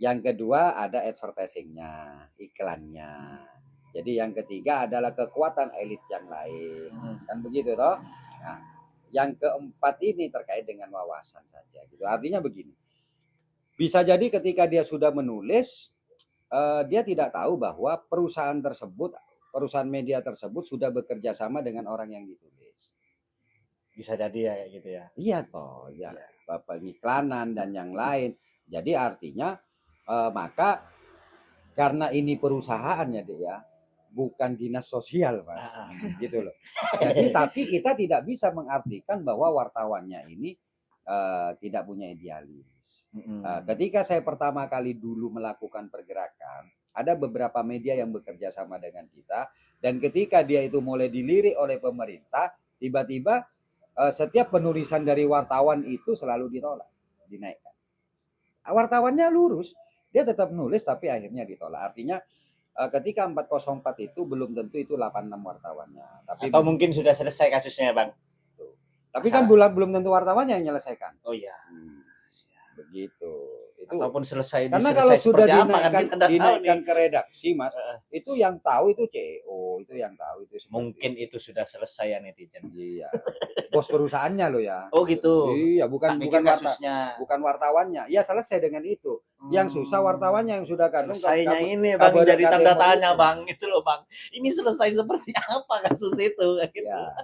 Yang kedua ada advertisingnya, iklannya. Jadi yang ketiga adalah kekuatan elit yang lain. Kan begitu toh? Nah, yang keempat ini terkait dengan wawasan saja. Gitu. Artinya begini. Bisa jadi ketika dia sudah menulis, dia tidak tahu bahwa perusahaan media tersebut sudah bekerja sama dengan orang yang ditulis. Bisa jadi ya kayak gitu ya. Iya toh, ya. Pengiklanan dan yang lain. Jadi artinya maka karena ini perusahaannya dia bukan dinas sosial, Mas. Gitu loh. Jadi tapi kita tidak bisa mengartikan bahwa wartawannya ini tidak punya idealis. Ketika saya pertama kali dulu melakukan pergerakan, ada beberapa media yang bekerja sama dengan kita, dan ketika dia itu mulai dilirik oleh pemerintah, tiba-tiba setiap penulisan dari wartawan itu selalu ditolak, dinaikkan. Wartawannya lurus, dia tetap nulis tapi akhirnya ditolak. Artinya ketika 404 itu belum tentu itu 86 wartawannya. Tapi atau mungkin sudah selesai kasusnya, Bang. Tapi kan belum tentu wartawannya yang menyelesaikan. Oh iya. Begitu. Itu ataupun selesai karena kalau sudah dinaikkan ke redaksi, Mas, itu yang tahu itu CEO, itu yang tahu itu mungkin itu sudah selesai ya netizen. Iya. Bos perusahaannya loh ya. Oh gitu. Iya, bukan kasusnya. Bukan wartawannya. Ya selesai dengan itu. Yang susah wartawannya yang sudah kadung selesainya ini Bang jadi tanda tanya Bang, itu loh Bang. Ini selesai seperti apa kasus itu gitu. Ya.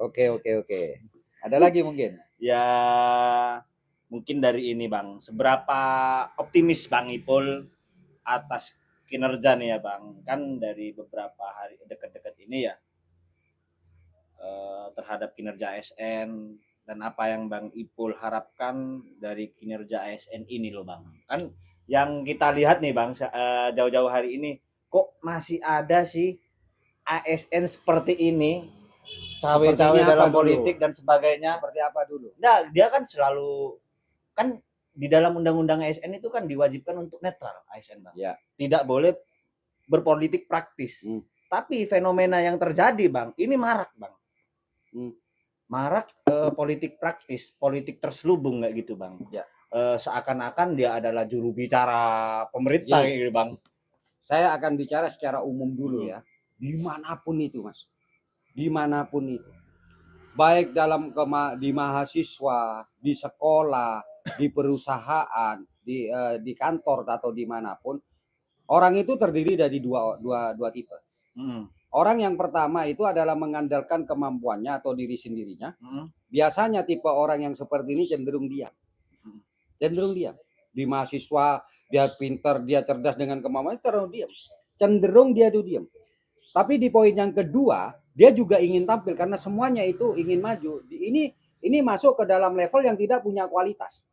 Oke. Ada lagi mungkin? Ya mungkin dari ini Bang, seberapa optimis Bang Ipul atas kinerja nih ya Bang, kan dari beberapa hari dekat-dekat ini ya terhadap kinerja ASN, dan apa yang Bang Ipul harapkan dari kinerja ASN ini loh Bang. Kan yang kita lihat nih Bang jauh-jauh hari ini kok masih ada sih ASN seperti ini, cawe-cawe dalam politik dan sebagainya. Seperti apa dulu? Nah, dia kan selalu kan di dalam undang-undang ASN itu kan diwajibkan untuk netral ASN Bang. Ya. Tidak boleh berpolitik praktis. Tapi fenomena yang terjadi Bang, ini marak Bang. Marak politik praktis, politik terselubung kayak gitu Bang. Ya. Seakan-akan dia adalah juru bicara pemerintah kayak gitu Bang. Saya akan bicara secara umum dulu ya. Dimanapun itu Mas. Dimanapun itu. Baik di mahasiswa, di sekolah, di perusahaan, di kantor atau dimanapun, orang itu terdiri dari dua tipe. Orang yang pertama itu adalah mengandalkan kemampuannya atau diri sendirinya. Biasanya tipe orang yang seperti ini cenderung diam. Di mahasiswa dia pintar, dia cerdas dengan kemampuannya, cenderung dia diam. Tapi di poin yang kedua, dia juga ingin tampil karena semuanya itu ingin maju. Ini masuk ke dalam level yang tidak punya kualitas.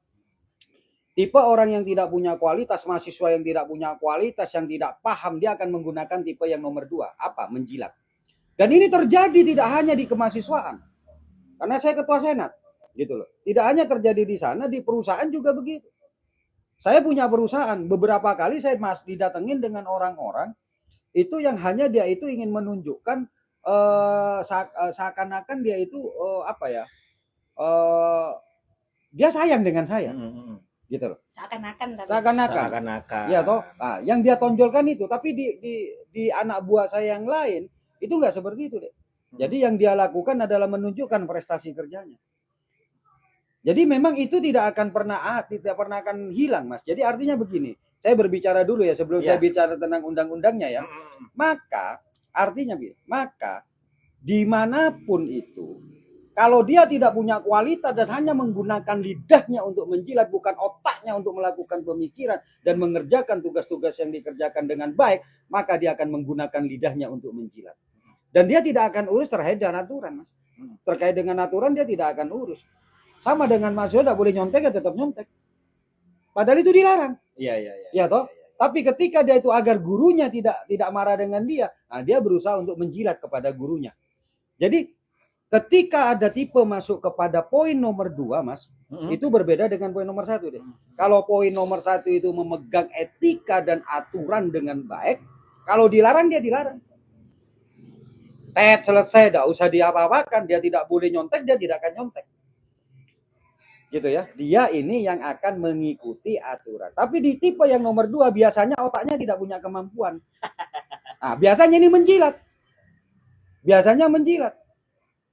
Tipe orang yang tidak punya kualitas, mahasiswa yang tidak punya kualitas, yang tidak paham, dia akan menggunakan tipe yang nomor 2. Apa? Menjilat. Dan ini terjadi tidak hanya di kemahasiswaan. Karena saya ketua senat, gitu loh. Tidak hanya terjadi di sana, di perusahaan juga begitu. Saya punya perusahaan, beberapa kali saya didatengin dengan orang-orang itu yang hanya dia itu ingin menunjukkan seakan-akan dia itu dia sayang dengan saya. Gitu loh. Seakan-akan. Ya toh. Nah, yang dia tonjolkan itu, tapi di anak buah saya yang lain itu enggak seperti itu deh. Jadi yang dia lakukan adalah menunjukkan prestasi kerjanya. Jadi memang itu tidak akan pernah akan hilang, Mas. Jadi artinya begini, saya berbicara dulu ya sebelum saya bicara tentang undang-undangnya ya. Maka artinya maka dimanapun itu, kalau dia tidak punya kualitas dan hanya menggunakan lidahnya untuk menjilat, bukan otaknya untuk melakukan pemikiran dan mengerjakan tugas-tugas yang dikerjakan dengan baik, maka dia akan menggunakan lidahnya untuk menjilat. Dan dia tidak akan urus terkait dengan aturan, Mas. Terkait dengan aturan dia tidak akan urus. Sama dengan mahasiswa tidak boleh nyontek ya tetap nyontek. Padahal itu dilarang. Iya toh. Tapi ketika dia itu agar gurunya tidak marah dengan dia, nah dia berusaha untuk menjilat kepada gurunya. Jadi ketika ada tipe masuk kepada poin nomor 2, Mas, itu berbeda dengan poin nomor 1 deh. Kalau poin nomor 1 itu memegang etika dan aturan dengan baik, kalau dilarang dia dilarang. Selesai, tidak usah diapa-apakan, dia tidak boleh nyontek, dia tidak akan nyontek. Gitu ya. Dia ini yang akan mengikuti aturan. Tapi di tipe yang nomor 2 biasanya otaknya tidak punya kemampuan. Nah, biasanya ini menjilat.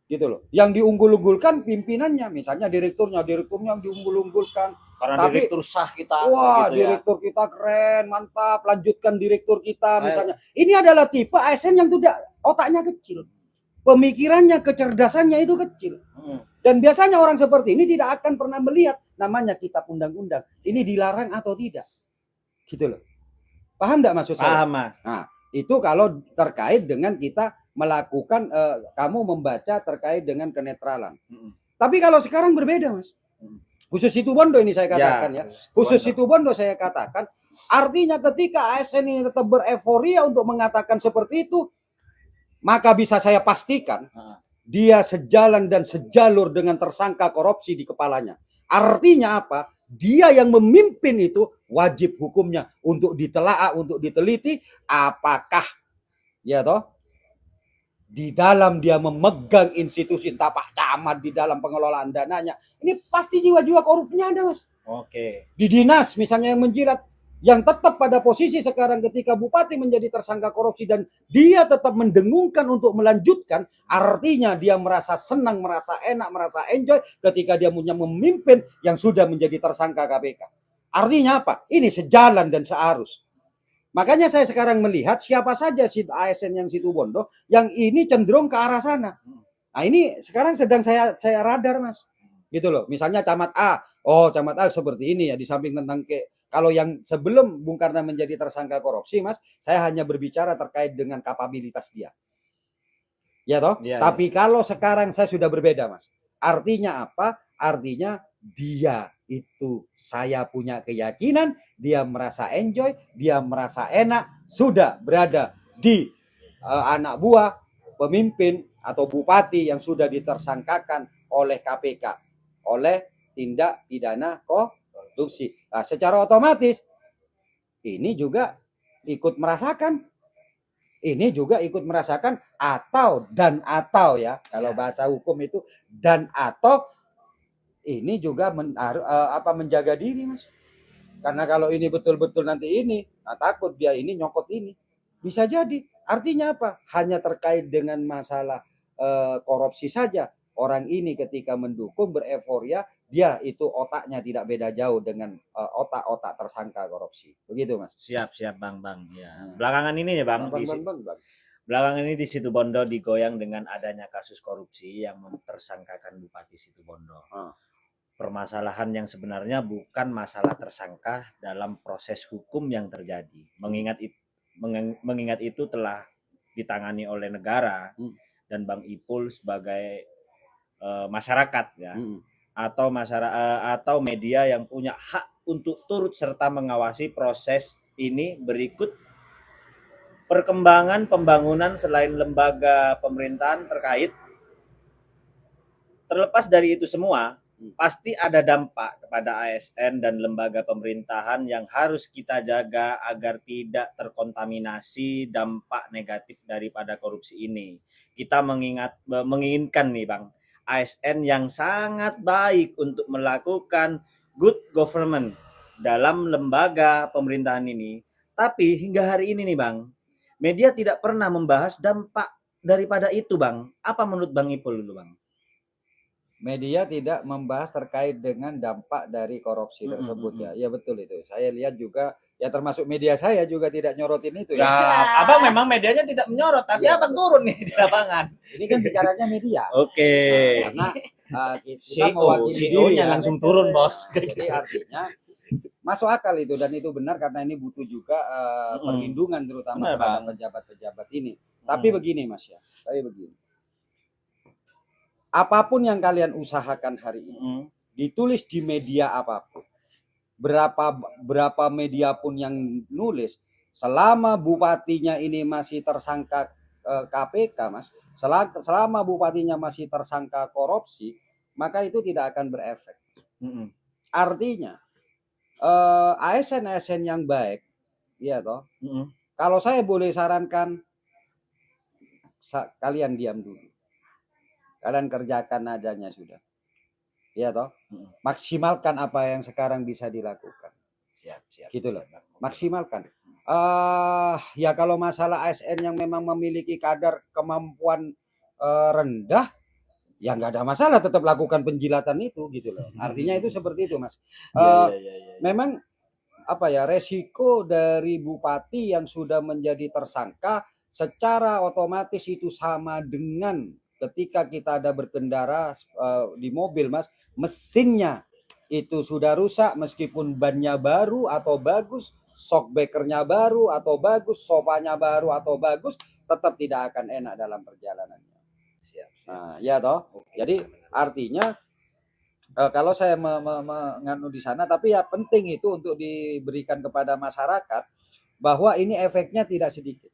Gitu loh. Yang diunggul-unggulkan pimpinannya, misalnya direkturnya diunggul-unggulkan. Karena direktur sah kita. Wah, gitu direktur kita keren, mantap, lanjutkan direktur kita misalnya. Ini adalah tipe ASN yang tidak otaknya kecil. Pemikirannya, kecerdasannya itu kecil. Dan biasanya orang seperti ini tidak akan pernah melihat namanya kitab undang-undang. Ini dilarang atau tidak. Gitu loh. Paham enggak maksud saya? Paham, Mas. Nah, itu kalau terkait dengan kita melakukan kamu membaca terkait dengan kenetralan. Tapi kalau sekarang berbeda, Mas. Khusus Situbondo ini saya katakan ya. Khusus Situbondo saya katakan, artinya ketika ASN ini tetap bereforia untuk mengatakan seperti itu, maka bisa saya pastikan dia sejalan dan sejalur dengan tersangka korupsi di kepalanya. Artinya apa? Dia yang memimpin itu wajib hukumnya untuk ditelaah, untuk diteliti apakah ya toh di dalam dia memegang institusi tapak camat di dalam pengelolaan dananya. Ini pasti jiwa-jiwa korupsinya ada, Mas. Oke. Di dinas misalnya yang menjilat, yang tetap pada posisi sekarang ketika bupati menjadi tersangka korupsi dan dia tetap mendengungkan untuk melanjutkan, artinya dia merasa senang, merasa enak, merasa enjoy ketika dia punya memimpin yang sudah menjadi tersangka KPK. Artinya apa? Ini sejalan dan searus. Makanya saya sekarang melihat siapa saja ASN yang Situbondo yang ini cenderung ke arah sana. Nah ini sekarang sedang saya radar, Mas. Gitu loh. Misalnya camat A. Oh, camat A seperti ini ya, di samping tentang kalau yang sebelum Bung Karno menjadi tersangka korupsi, Mas, saya hanya berbicara terkait dengan kapabilitas dia. Ya toh? Ya, tapi kalau sekarang saya sudah berbeda, Mas. Artinya apa? Artinya dia itu saya punya keyakinan, dia merasa enjoy, dia merasa enak, sudah berada di anak buah pemimpin atau bupati yang sudah ditersangkakan oleh KPK, oleh tindak pidana korupsi. Nah, secara otomatis ini juga ikut merasakan. Ini juga ikut merasakan atau ya, kalau bahasa hukum itu dan atau ini juga menjaga diri, Mas. Karena kalau ini betul-betul nanti ini, takut dia ini nyokot ini. Bisa jadi. Artinya apa? Hanya terkait dengan masalah korupsi saja. Orang ini ketika mendukung bereforia, dia itu otaknya tidak beda jauh dengan otak-otak tersangka korupsi. Begitu, Mas. Siap, Bang. Ya. Belakangan ini ya, Bang. Belakangan ini di Situbondo digoyang dengan adanya kasus korupsi yang memtersangkakan Bupati Situbondo. Permasalahan yang sebenarnya bukan masalah tersangka dalam proses hukum yang terjadi. Mengingat itu telah ditangani oleh negara dan Bang Ipul sebagai masyarakat ya, atau media yang punya hak untuk turut serta mengawasi proses ini berikut perkembangan pembangunan selain lembaga pemerintahan terkait. Terlepas dari itu semua, pasti ada dampak kepada ASN dan lembaga pemerintahan yang harus kita jaga agar tidak terkontaminasi dampak negatif daripada korupsi ini. Kita menginginkan nih Bang, ASN yang sangat baik untuk melakukan good government dalam lembaga pemerintahan ini. Tapi hingga hari ini nih Bang, media tidak pernah membahas dampak daripada itu Bang. Apa menurut Bang Ipul dulu Bang? Media tidak membahas terkait dengan dampak dari korupsi tersebut ya. Ya betul itu. Saya lihat juga ya termasuk media saya juga tidak nyorotin itu ya. Abang memang medianya tidak menyorot, tapi Ya, abang turun nih di lapangan. Ini kan bicaranya media. Oke. Karena kita CEO, mewakili CEO-nya diri, ya. langsung turun bos. Jadi artinya masuk akal itu dan itu benar karena ini butuh juga perlindungan terutama Benar, kepada Bang. pejabat-pejabat ini. Tapi begini Mas ya, saya begini. Apapun yang kalian usahakan hari ini, ditulis di media apapun, berapa media pun yang nulis, selama bupatinya ini masih tersangka KPK, Mas, selama bupatinya masih tersangka korupsi, maka itu tidak akan berefek. Artinya ASN-ASN yang baik, ya toh. Kalau saya boleh sarankan, kalian diam dulu. Kalian kerjakan adanya sudah. Ya toh. Maksimalkan apa yang sekarang bisa dilakukan. Siap. Gitu loh. Maksimalkan. Ya kalau masalah ASN yang memang memiliki kadar kemampuan rendah, ya nggak ada masalah, tetap lakukan penjilatan itu gitu loh. Artinya itu seperti itu, Mas. Memang apa ya, resiko dari bupati yang sudah menjadi tersangka secara otomatis itu sama dengan ketika kita ada berkendara di mobil, Mas, mesinnya itu sudah rusak meskipun bannya baru atau bagus, shockbreakernya baru atau bagus, sofanya baru atau bagus, tetap tidak akan enak dalam perjalanannya. Siap. Nah, ya toh. Jadi artinya kalau saya menganu di sana, tapi ya penting itu untuk diberikan kepada masyarakat bahwa ini efeknya tidak sedikit.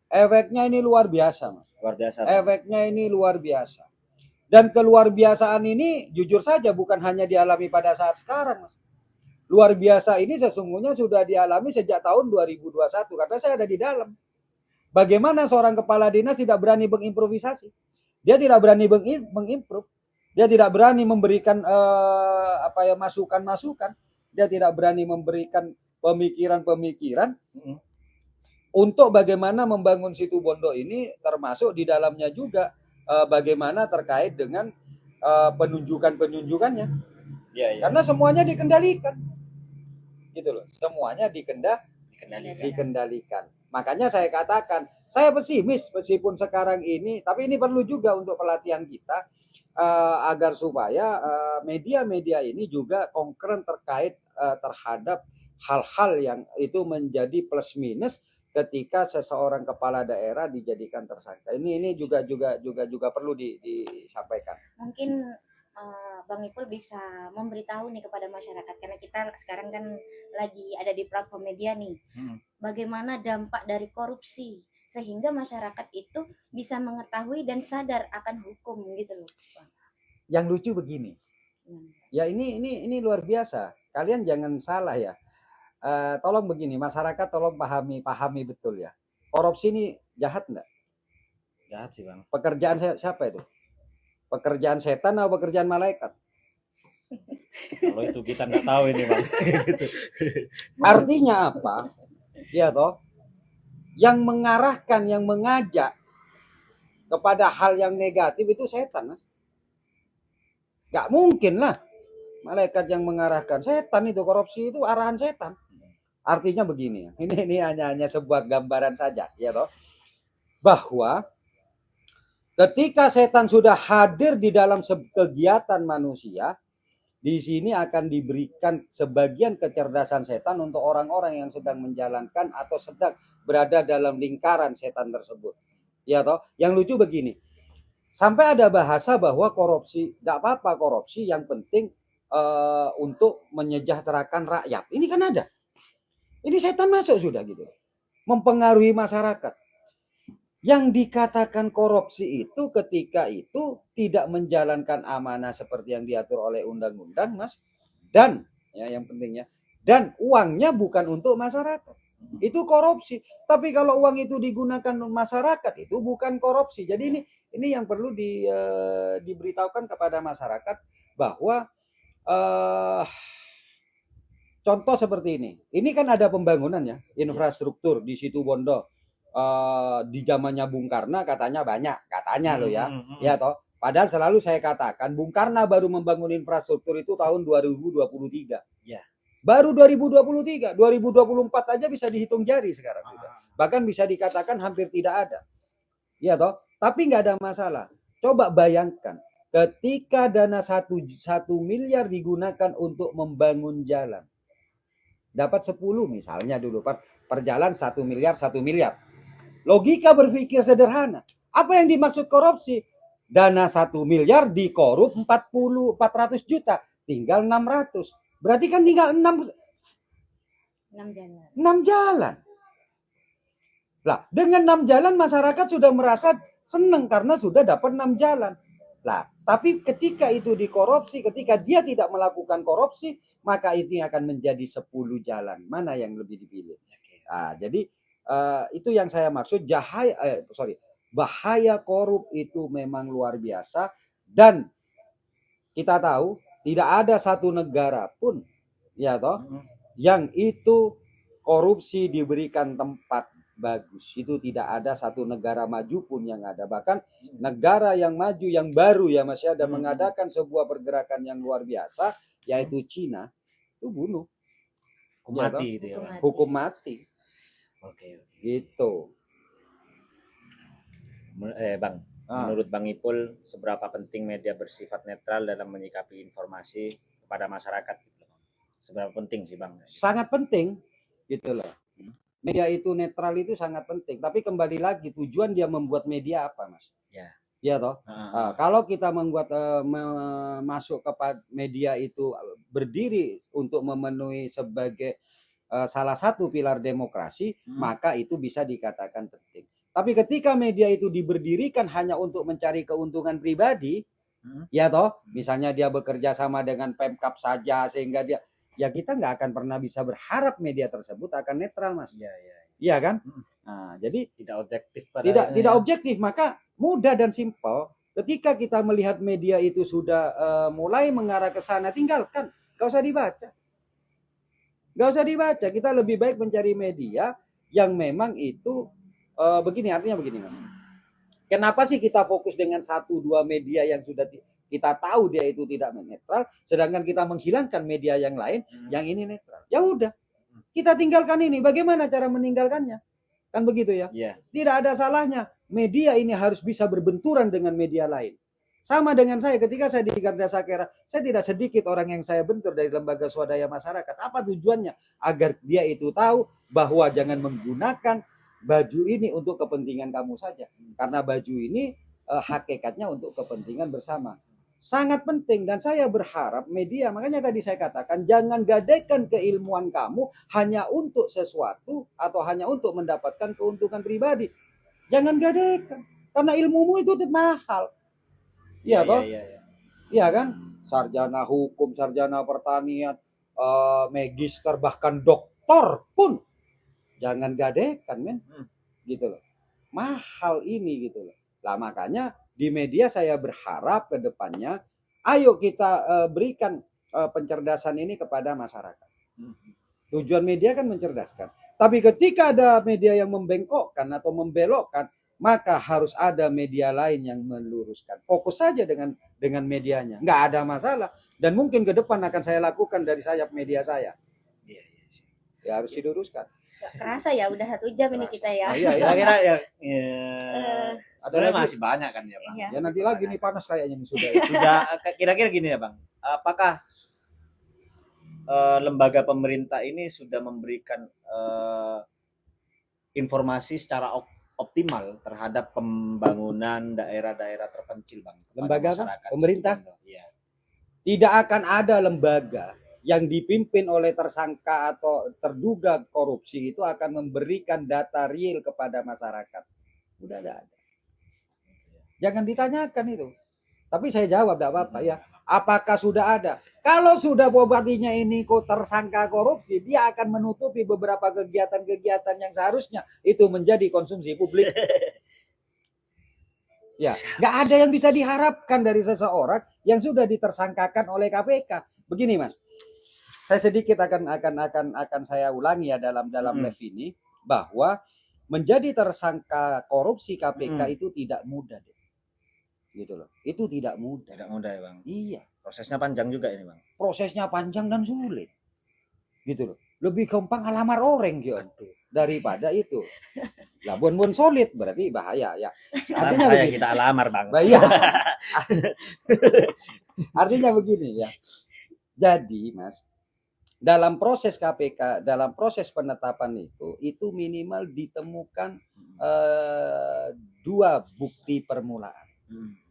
Efeknya ini luar biasa, Mas. Luar biasa. Efeknya ini luar biasa. Dan keluar biasaan ini jujur saja bukan hanya dialami pada saat sekarang, Mas. Luar biasa ini sesungguhnya sudah dialami sejak tahun 2021 karena saya ada di dalam. Bagaimana seorang kepala dinas tidak berani mengimprovisasi? Dia tidak berani mengimprove. Dia tidak berani memberikan masukan-masukan. Dia tidak berani memberikan pemikiran-pemikiran untuk bagaimana membangun Situ Bondo ini, termasuk di dalamnya juga bagaimana terkait dengan penunjukannya. Ya. Karena semuanya dikendalikan. Gitu loh. Semuanya dikendalikan. Makanya saya katakan, saya pesimis meskipun sekarang ini, tapi ini perlu juga untuk pelatihan kita agar supaya media-media ini juga konkret terkait terhadap hal-hal yang itu menjadi plus minus ketika seseorang kepala daerah dijadikan tersangka. Ini juga perlu disampaikan. Mungkin Bang Ipul bisa memberitahu nih kepada masyarakat, karena kita sekarang kan lagi ada di platform media nih. Bagaimana dampak dari korupsi sehingga masyarakat itu bisa mengetahui dan sadar akan hukum gitu loh. Yang lucu begini. Ya ini luar biasa. Kalian jangan salah ya. Tolong begini, masyarakat tolong pahami betul ya. Korupsi ini jahat enggak? Jahat sih Bang. Pekerjaan siapa itu? Pekerjaan setan atau pekerjaan malaikat? Kalau itu kita nggak tahu ini Bang. Artinya apa? Ya toh, yang mengarahkan, yang mengajak kepada hal yang negatif itu setan, Mas. Gak mungkin lah malaikat yang mengarahkan. Setan itu, korupsi itu arahan setan. Artinya begini, ini hanya sebuah gambaran saja, ya toh, bahwa ketika setan sudah hadir di dalam kegiatan manusia, di sini akan diberikan sebagian kecerdasan setan untuk orang-orang yang sedang menjalankan atau sedang berada dalam lingkaran setan tersebut. Ya toh, yang lucu begini, sampai ada bahasa bahwa korupsi, nggak apa-apa korupsi, yang penting untuk menyejahterakan rakyat. Ini kan ada. Ini setan masuk sudah gitu. Mempengaruhi masyarakat. Yang dikatakan korupsi itu ketika itu tidak menjalankan amanah seperti yang diatur oleh undang-undang, Mas. Dan ya yang pentingnya, dan uangnya bukan untuk masyarakat. Itu korupsi. Tapi kalau uang itu digunakan masyarakat itu bukan korupsi. Jadi ini yang perlu diberitahukan kepada masyarakat bahwa contoh seperti ini. Ini kan ada pembangunan ya, infrastruktur di situ Bondo. Di zamannya Bung Karno katanya banyak, katanya loh ya. Ya toh. Padahal selalu saya katakan Bung Karno baru membangun infrastruktur itu tahun 2023. Ya. Baru 2023, 2024 aja bisa dihitung jari sekarang. Bahkan bisa dikatakan hampir tidak ada. Ya toh. Tapi nggak ada masalah. Coba bayangkan ketika dana 1 miliar digunakan untuk membangun jalan. Dapat 10 misalnya dulu per jalan 1 miliar. Logika berpikir sederhana. Apa yang dimaksud korupsi? Dana 1 miliar dikorup 400 juta. Tinggal 600. Berarti kan tinggal 6 jalan. Lah, dengan 6 jalan masyarakat sudah merasa senang karena sudah dapat 6 jalan. Lah, tapi ketika itu dikorupsi, ketika dia tidak melakukan korupsi, maka ini akan menjadi 10 jalan. Mana yang lebih dipilih? Nah, jadi itu yang saya maksud bahaya korup itu memang luar biasa, dan kita tahu tidak ada satu negara pun ya toh yang itu korupsi diberikan tempat bagus. Itu tidak ada satu negara maju pun yang ada. Bahkan negara yang maju yang baru ya masih ada mengadakan sebuah pergerakan yang luar biasa, yaitu Cina. Itu bunuh. Hukum mati itu ya. Hukum mati. Oke. Gitu. Bang, menurut Bang Ipul, seberapa penting media bersifat netral dalam menyikapi informasi kepada masyarakat? Seberapa penting sih, Bang? Sangat penting, gitu loh. Media itu netral itu sangat penting. Tapi kembali lagi, tujuan dia membuat media apa, Mas? Ya. Ya toh. Kalau kita membuat masuk kepada media itu berdiri untuk memenuhi sebagai salah satu pilar demokrasi, maka itu bisa dikatakan penting. Tapi ketika media itu diberdirikan hanya untuk mencari keuntungan pribadi, ya toh, misalnya dia bekerja sama dengan Pemkab saja sehingga dia, ya kita nggak akan pernah bisa berharap media tersebut akan netral, Mas. Iya kan? Nah, jadi tidak objektif. Tidak objektif, maka mudah dan simpel. Ketika kita melihat media itu sudah mulai mengarah ke sana, tinggalkan, nggak usah dibaca. Nggak usah dibaca, kita lebih baik mencari media yang memang itu begini, artinya begini, Mas. Kenapa sih kita fokus dengan 1-2 media yang sudah kita tahu dia itu tidak netral, sedangkan kita menghilangkan media yang lain yang ini netral? Ya udah, kita tinggalkan ini. Bagaimana cara meninggalkannya? Kan begitu ya? Tidak ada salahnya. Media ini harus bisa berbenturan dengan media lain. Sama dengan saya ketika saya di Garda Sakera, saya tidak sedikit orang yang saya bentur dari lembaga swadaya masyarakat. Apa tujuannya? Agar dia itu tahu bahwa jangan menggunakan baju ini untuk kepentingan kamu saja. Karena baju ini hakikatnya untuk kepentingan bersama. Sangat penting, dan saya berharap media, makanya tadi saya katakan jangan gadaikan keilmuan kamu hanya untuk sesuatu atau hanya untuk mendapatkan keuntungan pribadi. Jangan gadaikan, karena ilmumu itu mahal. Iya toh? Iya kan? Sarjana hukum, sarjana pertanian, magister, bahkan doktor pun jangan gadaikan, men. Gitu loh. Mahal ini gitu loh. Lah makanya di media saya berharap ke depannya ayo kita berikan pencerdasan ini kepada masyarakat. Tujuan media kan mencerdaskan. Tapi ketika ada media yang membengkokkan atau membelokkan, maka harus ada media lain yang meluruskan. Fokus saja dengan medianya, nggak ada masalah. Dan mungkin ke depan akan saya lakukan dari sayap media saya. Ya harus diluruskan. Gak kerasa ya, udah 1 jam ini kita ya. Kira-kira ya. Sebenarnya masih banyak kan ya, Bang. Ya nanti lagi nih panas kayaknya sudah. Sudah kira-kira gini ya, Bang. Apakah lembaga pemerintah ini sudah memberikan informasi secara optimal terhadap pembangunan daerah-daerah terpencil, Bang? Lembaga masyarakat pemerintah? Iya. Tidak akan ada lembaga yang dipimpin oleh tersangka atau terduga korupsi itu akan memberikan data real kepada masyarakat. Udah ada. Jangan ditanyakan itu. Tapi saya jawab, tidak apa-apa ya. Apakah sudah ada? Kalau sudah bupatinya ini kok tersangka korupsi, dia akan menutupi beberapa kegiatan-kegiatan yang seharusnya itu menjadi konsumsi publik. Ya, nggak ada yang bisa diharapkan dari seseorang yang sudah ditersangkakan oleh KPK. Begini, Mas, saya sedikit akan saya ulangi ya dalam live ini, bahwa menjadi tersangka korupsi KPK itu tidak mudah, gitu loh. Itu tidak mudah. Tidak mudah ya Bang. Iya. Prosesnya panjang juga ini Bang. Prosesnya panjang dan sulit, gitu loh. Lebih gampang alamar orang gitu daripada itu. Lah bon solid berarti bahaya ya. Artinya bahaya kita alamar Bang. Bahaya. Artinya begini ya. Jadi Mas, dalam proses KPK, dalam proses penetapan itu minimal ditemukan 2 bukti permulaan.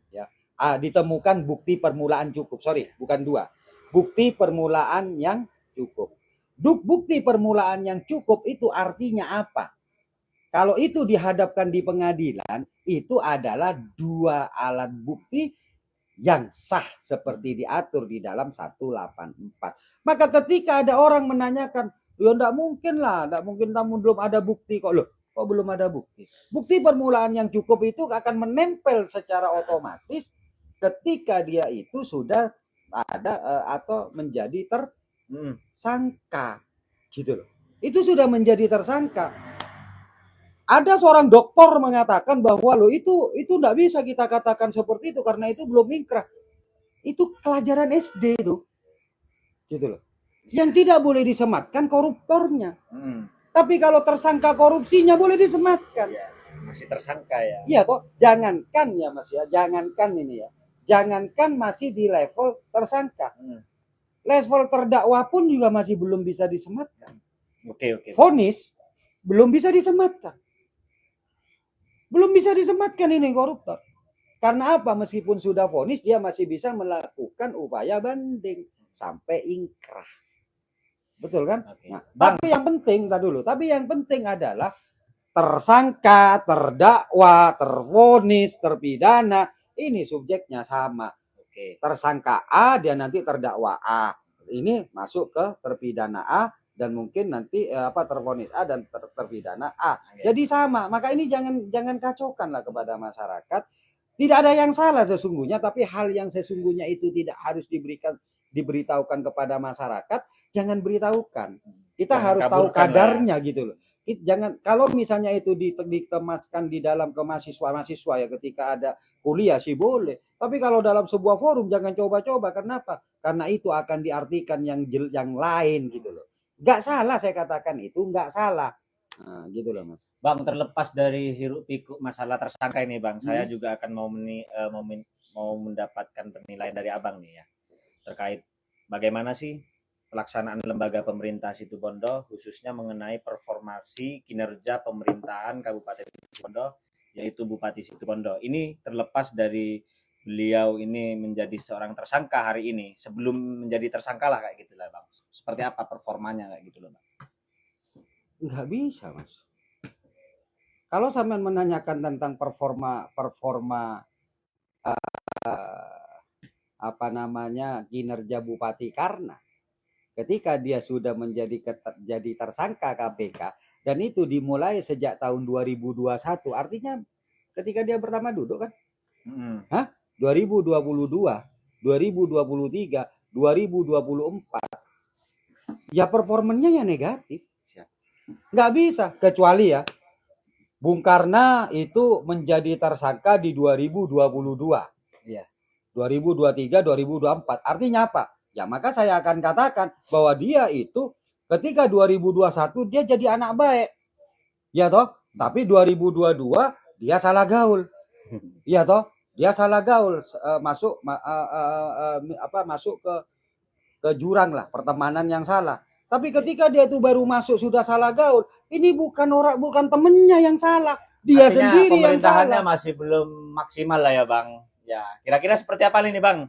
Ya, ditemukan bukti permulaan cukup. Sorry, bukan 2. Bukti permulaan yang cukup. Bukti permulaan yang cukup itu artinya apa? Kalau itu dihadapkan di pengadilan, itu adalah 2 alat bukti yang sah seperti diatur di dalam 184. Maka ketika ada orang menanyakan, ya enggak mungkin lah, enggak mungkin kamu belum ada bukti kok. Loh, kok belum ada bukti? Bukti permulaan yang cukup itu akan menempel secara otomatis ketika dia itu sudah ada atau menjadi tersangka, gitu loh. Itu sudah menjadi tersangka. Ada seorang dokter mengatakan bahwa lo itu enggak bisa kita katakan seperti itu karena itu belum inkrah. Itu pelajaran SD itu. Gitu loh. Yang tidak boleh disematkan koruptornya. Tapi kalau tersangka korupsinya boleh disematkan. Ya, masih tersangka ya. Iya toh, jangankan ya Mas ya, jangankan ini ya. Jangankan masih di level tersangka. Level terdakwa pun juga masih belum bisa disematkan. Oke. Vonis belum bisa disematkan. Belum bisa disematkan ini koruptor. Karena apa? Meskipun sudah vonis, dia masih bisa melakukan upaya banding sampai ingkrah. Betul kan? Oke. Nah, tapi yang penting, tapi yang penting adalah tersangka, terdakwa, tervonis, terpidana, ini subjeknya sama. Oke. Tersangka A, dia nanti terdakwa A. Ini masuk ke terpidana A, dan mungkin nanti tervonis A dan terpidana A. Jadi sama. Maka ini jangan kacaukan lah kepada masyarakat. Tidak ada yang salah sesungguhnya, tapi hal yang sesungguhnya itu tidak harus diberitahukan kepada masyarakat, jangan beritahukan. Kita harus tahu kadarnya gitu loh. Jangan, kalau misalnya itu dikemaskan di dalam ke mahasiswa ya, ketika ada kuliah sih boleh. Tapi kalau dalam sebuah forum jangan coba-coba. Kenapa? Karena itu akan diartikan yang lain gitu loh. Nggak salah saya katakan itu, nggak salah. Nah, gitu loh Mas. Bang, terlepas dari hiruk pikuk masalah tersangka ini Bang, saya juga akan mau mendapatkan penilaian dari Abang nih ya. Terkait bagaimana sih pelaksanaan lembaga pemerintah Situbondo khususnya mengenai performasi kinerja pemerintahan Kabupaten Situbondo, yaitu Bupati Situbondo. Ini terlepas dari beliau ini menjadi seorang tersangka hari ini, sebelum menjadi tersangka lah kayak gitulah Bang. Seperti apa performanya kayak gitu loh Bang? Nggak bisa Mas. Kalau sampean menanyakan tentang performa kinerja Bupati Karna ketika dia sudah jadi tersangka KPK, dan itu dimulai sejak tahun 2021, artinya ketika dia pertama duduk kan 2022, 2023, 2024 ya performanya ya negatif. Nggak bisa, kecuali ya Bung Karna itu menjadi tersangka di 2022. Ya. 2023, 2024. Artinya apa? Ya maka saya akan katakan bahwa dia itu ketika 2021 dia jadi anak baik. Ya toh? Tapi 2022 dia salah gaul. Ya toh? Dia salah gaul, masuk ke jurang lah, pertemanan yang salah. Tapi ketika dia itu baru masuk sudah salah gaul, ini bukan temennya yang salah, dia sendiri yang salah. Pemerintahannya masih belum maksimal lah ya Bang. Ya, kira-kira seperti apa ini Bang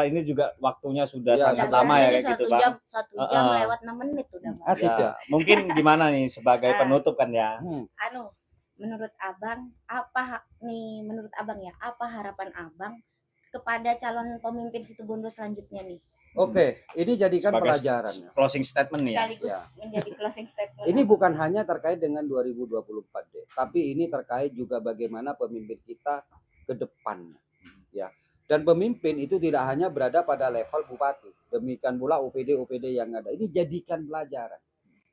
Ini juga waktunya sudah Ya, sangat Udah lama ya ini kayak gitu, 1 Bang. jam, 1 jam Heeh. lewat 6 menit udah. Bang. Asik ya. Mungkin gimana nih sebagai Ah. penutup kan ya? Anu, menurut Abang, menurut Abang ya, apa harapan Abang kepada calon pemimpin Situbondo selanjutnya nih? Oke, ini jadikan Sebagai pelajaran ya. closing statement nih ya. Sekaligus menjadi closing statement. Ini Abang. bukan hanya terkait dengan 2024 deh, tapi ini terkait juga bagaimana pemimpin kita ke depannya, ya. Dan pemimpin itu tidak hanya berada pada level bupati, demikian pula OPD yang ada. Ini jadikan pelajaran,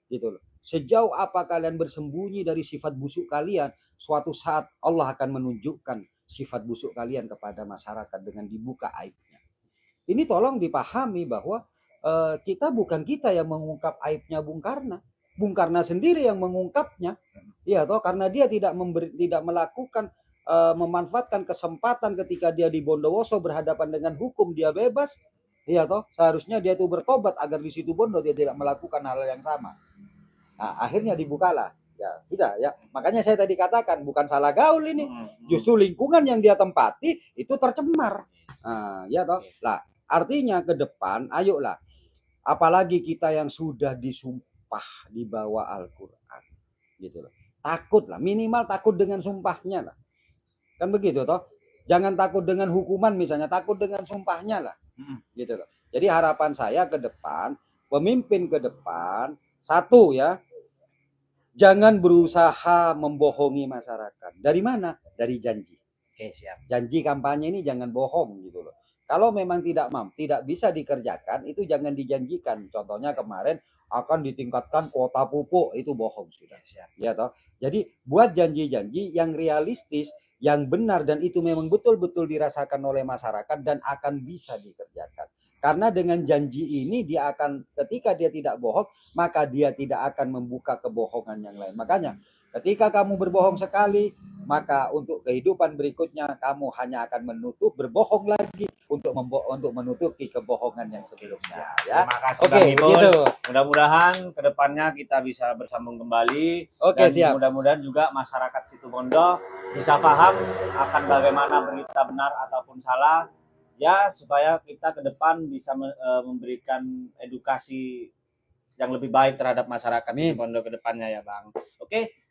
gitu loh. Sejauh apa kalian bersembunyi dari sifat busuk kalian, suatu saat Allah akan menunjukkan sifat busuk kalian kepada masyarakat dengan dibuka aibnya. Ini tolong dipahami bahwa kita bukan kita yang mengungkap aibnya Bung Karna. Bung Karna sendiri yang mengungkapnya, ya toh, karena dia tidak melakukan memanfaatkan kesempatan ketika dia di Bondowoso berhadapan dengan hukum, dia bebas, ya toh, seharusnya dia itu bertobat agar di Situbondo dia tidak melakukan hal yang sama. Nah, akhirnya dibukalah, ya sudah ya. Makanya saya tadi katakan bukan salah gaul ini, justru lingkungan yang dia tempati itu tercemar. Nah, ya toh, lah artinya ke depan, ayolah, apalagi kita yang sudah disumpah di bawah Al-Quran, gitu loh. Takut lah, minimal takut dengan sumpahnya lah. Kan begitu toh. Jangan takut dengan hukuman misalnya, takut dengan sumpahnya lah. Gitu loh. Jadi harapan saya ke depan, pemimpin ke depan, satu ya, jangan berusaha membohongi masyarakat. Dari mana? Dari janji. Oke, siap. Janji kampanye ini jangan bohong gitu loh. Kalau memang tidak bisa dikerjakan, itu jangan dijanjikan. Contohnya kemarin akan ditingkatkan kuota pupuk, itu bohong sudah. Ya toh. Jadi buat janji-janji yang realistis, yang benar, dan itu memang betul-betul dirasakan oleh masyarakat dan akan bisa dikerjakan. Karena dengan janji ini dia akan, ketika dia tidak bohong, maka dia tidak akan membuka kebohongan yang lain. Makanya ketika kamu berbohong sekali, maka untuk kehidupan berikutnya kamu hanya akan berbohong lagi untuk menutupi kebohongan yang sebelumnya. Ya. Terima kasih Oke, Bang Ipul. begitu. Mudah-mudahan kedepannya kita bisa bersambung kembali. Oke, dan siap. mudah-mudahan juga masyarakat Situbondo bisa paham akan bagaimana berita benar ataupun salah, ya, supaya kita ke depan bisa memberikan edukasi yang lebih baik terhadap masyarakat Situbondo ke depannya ya Bang. Oke.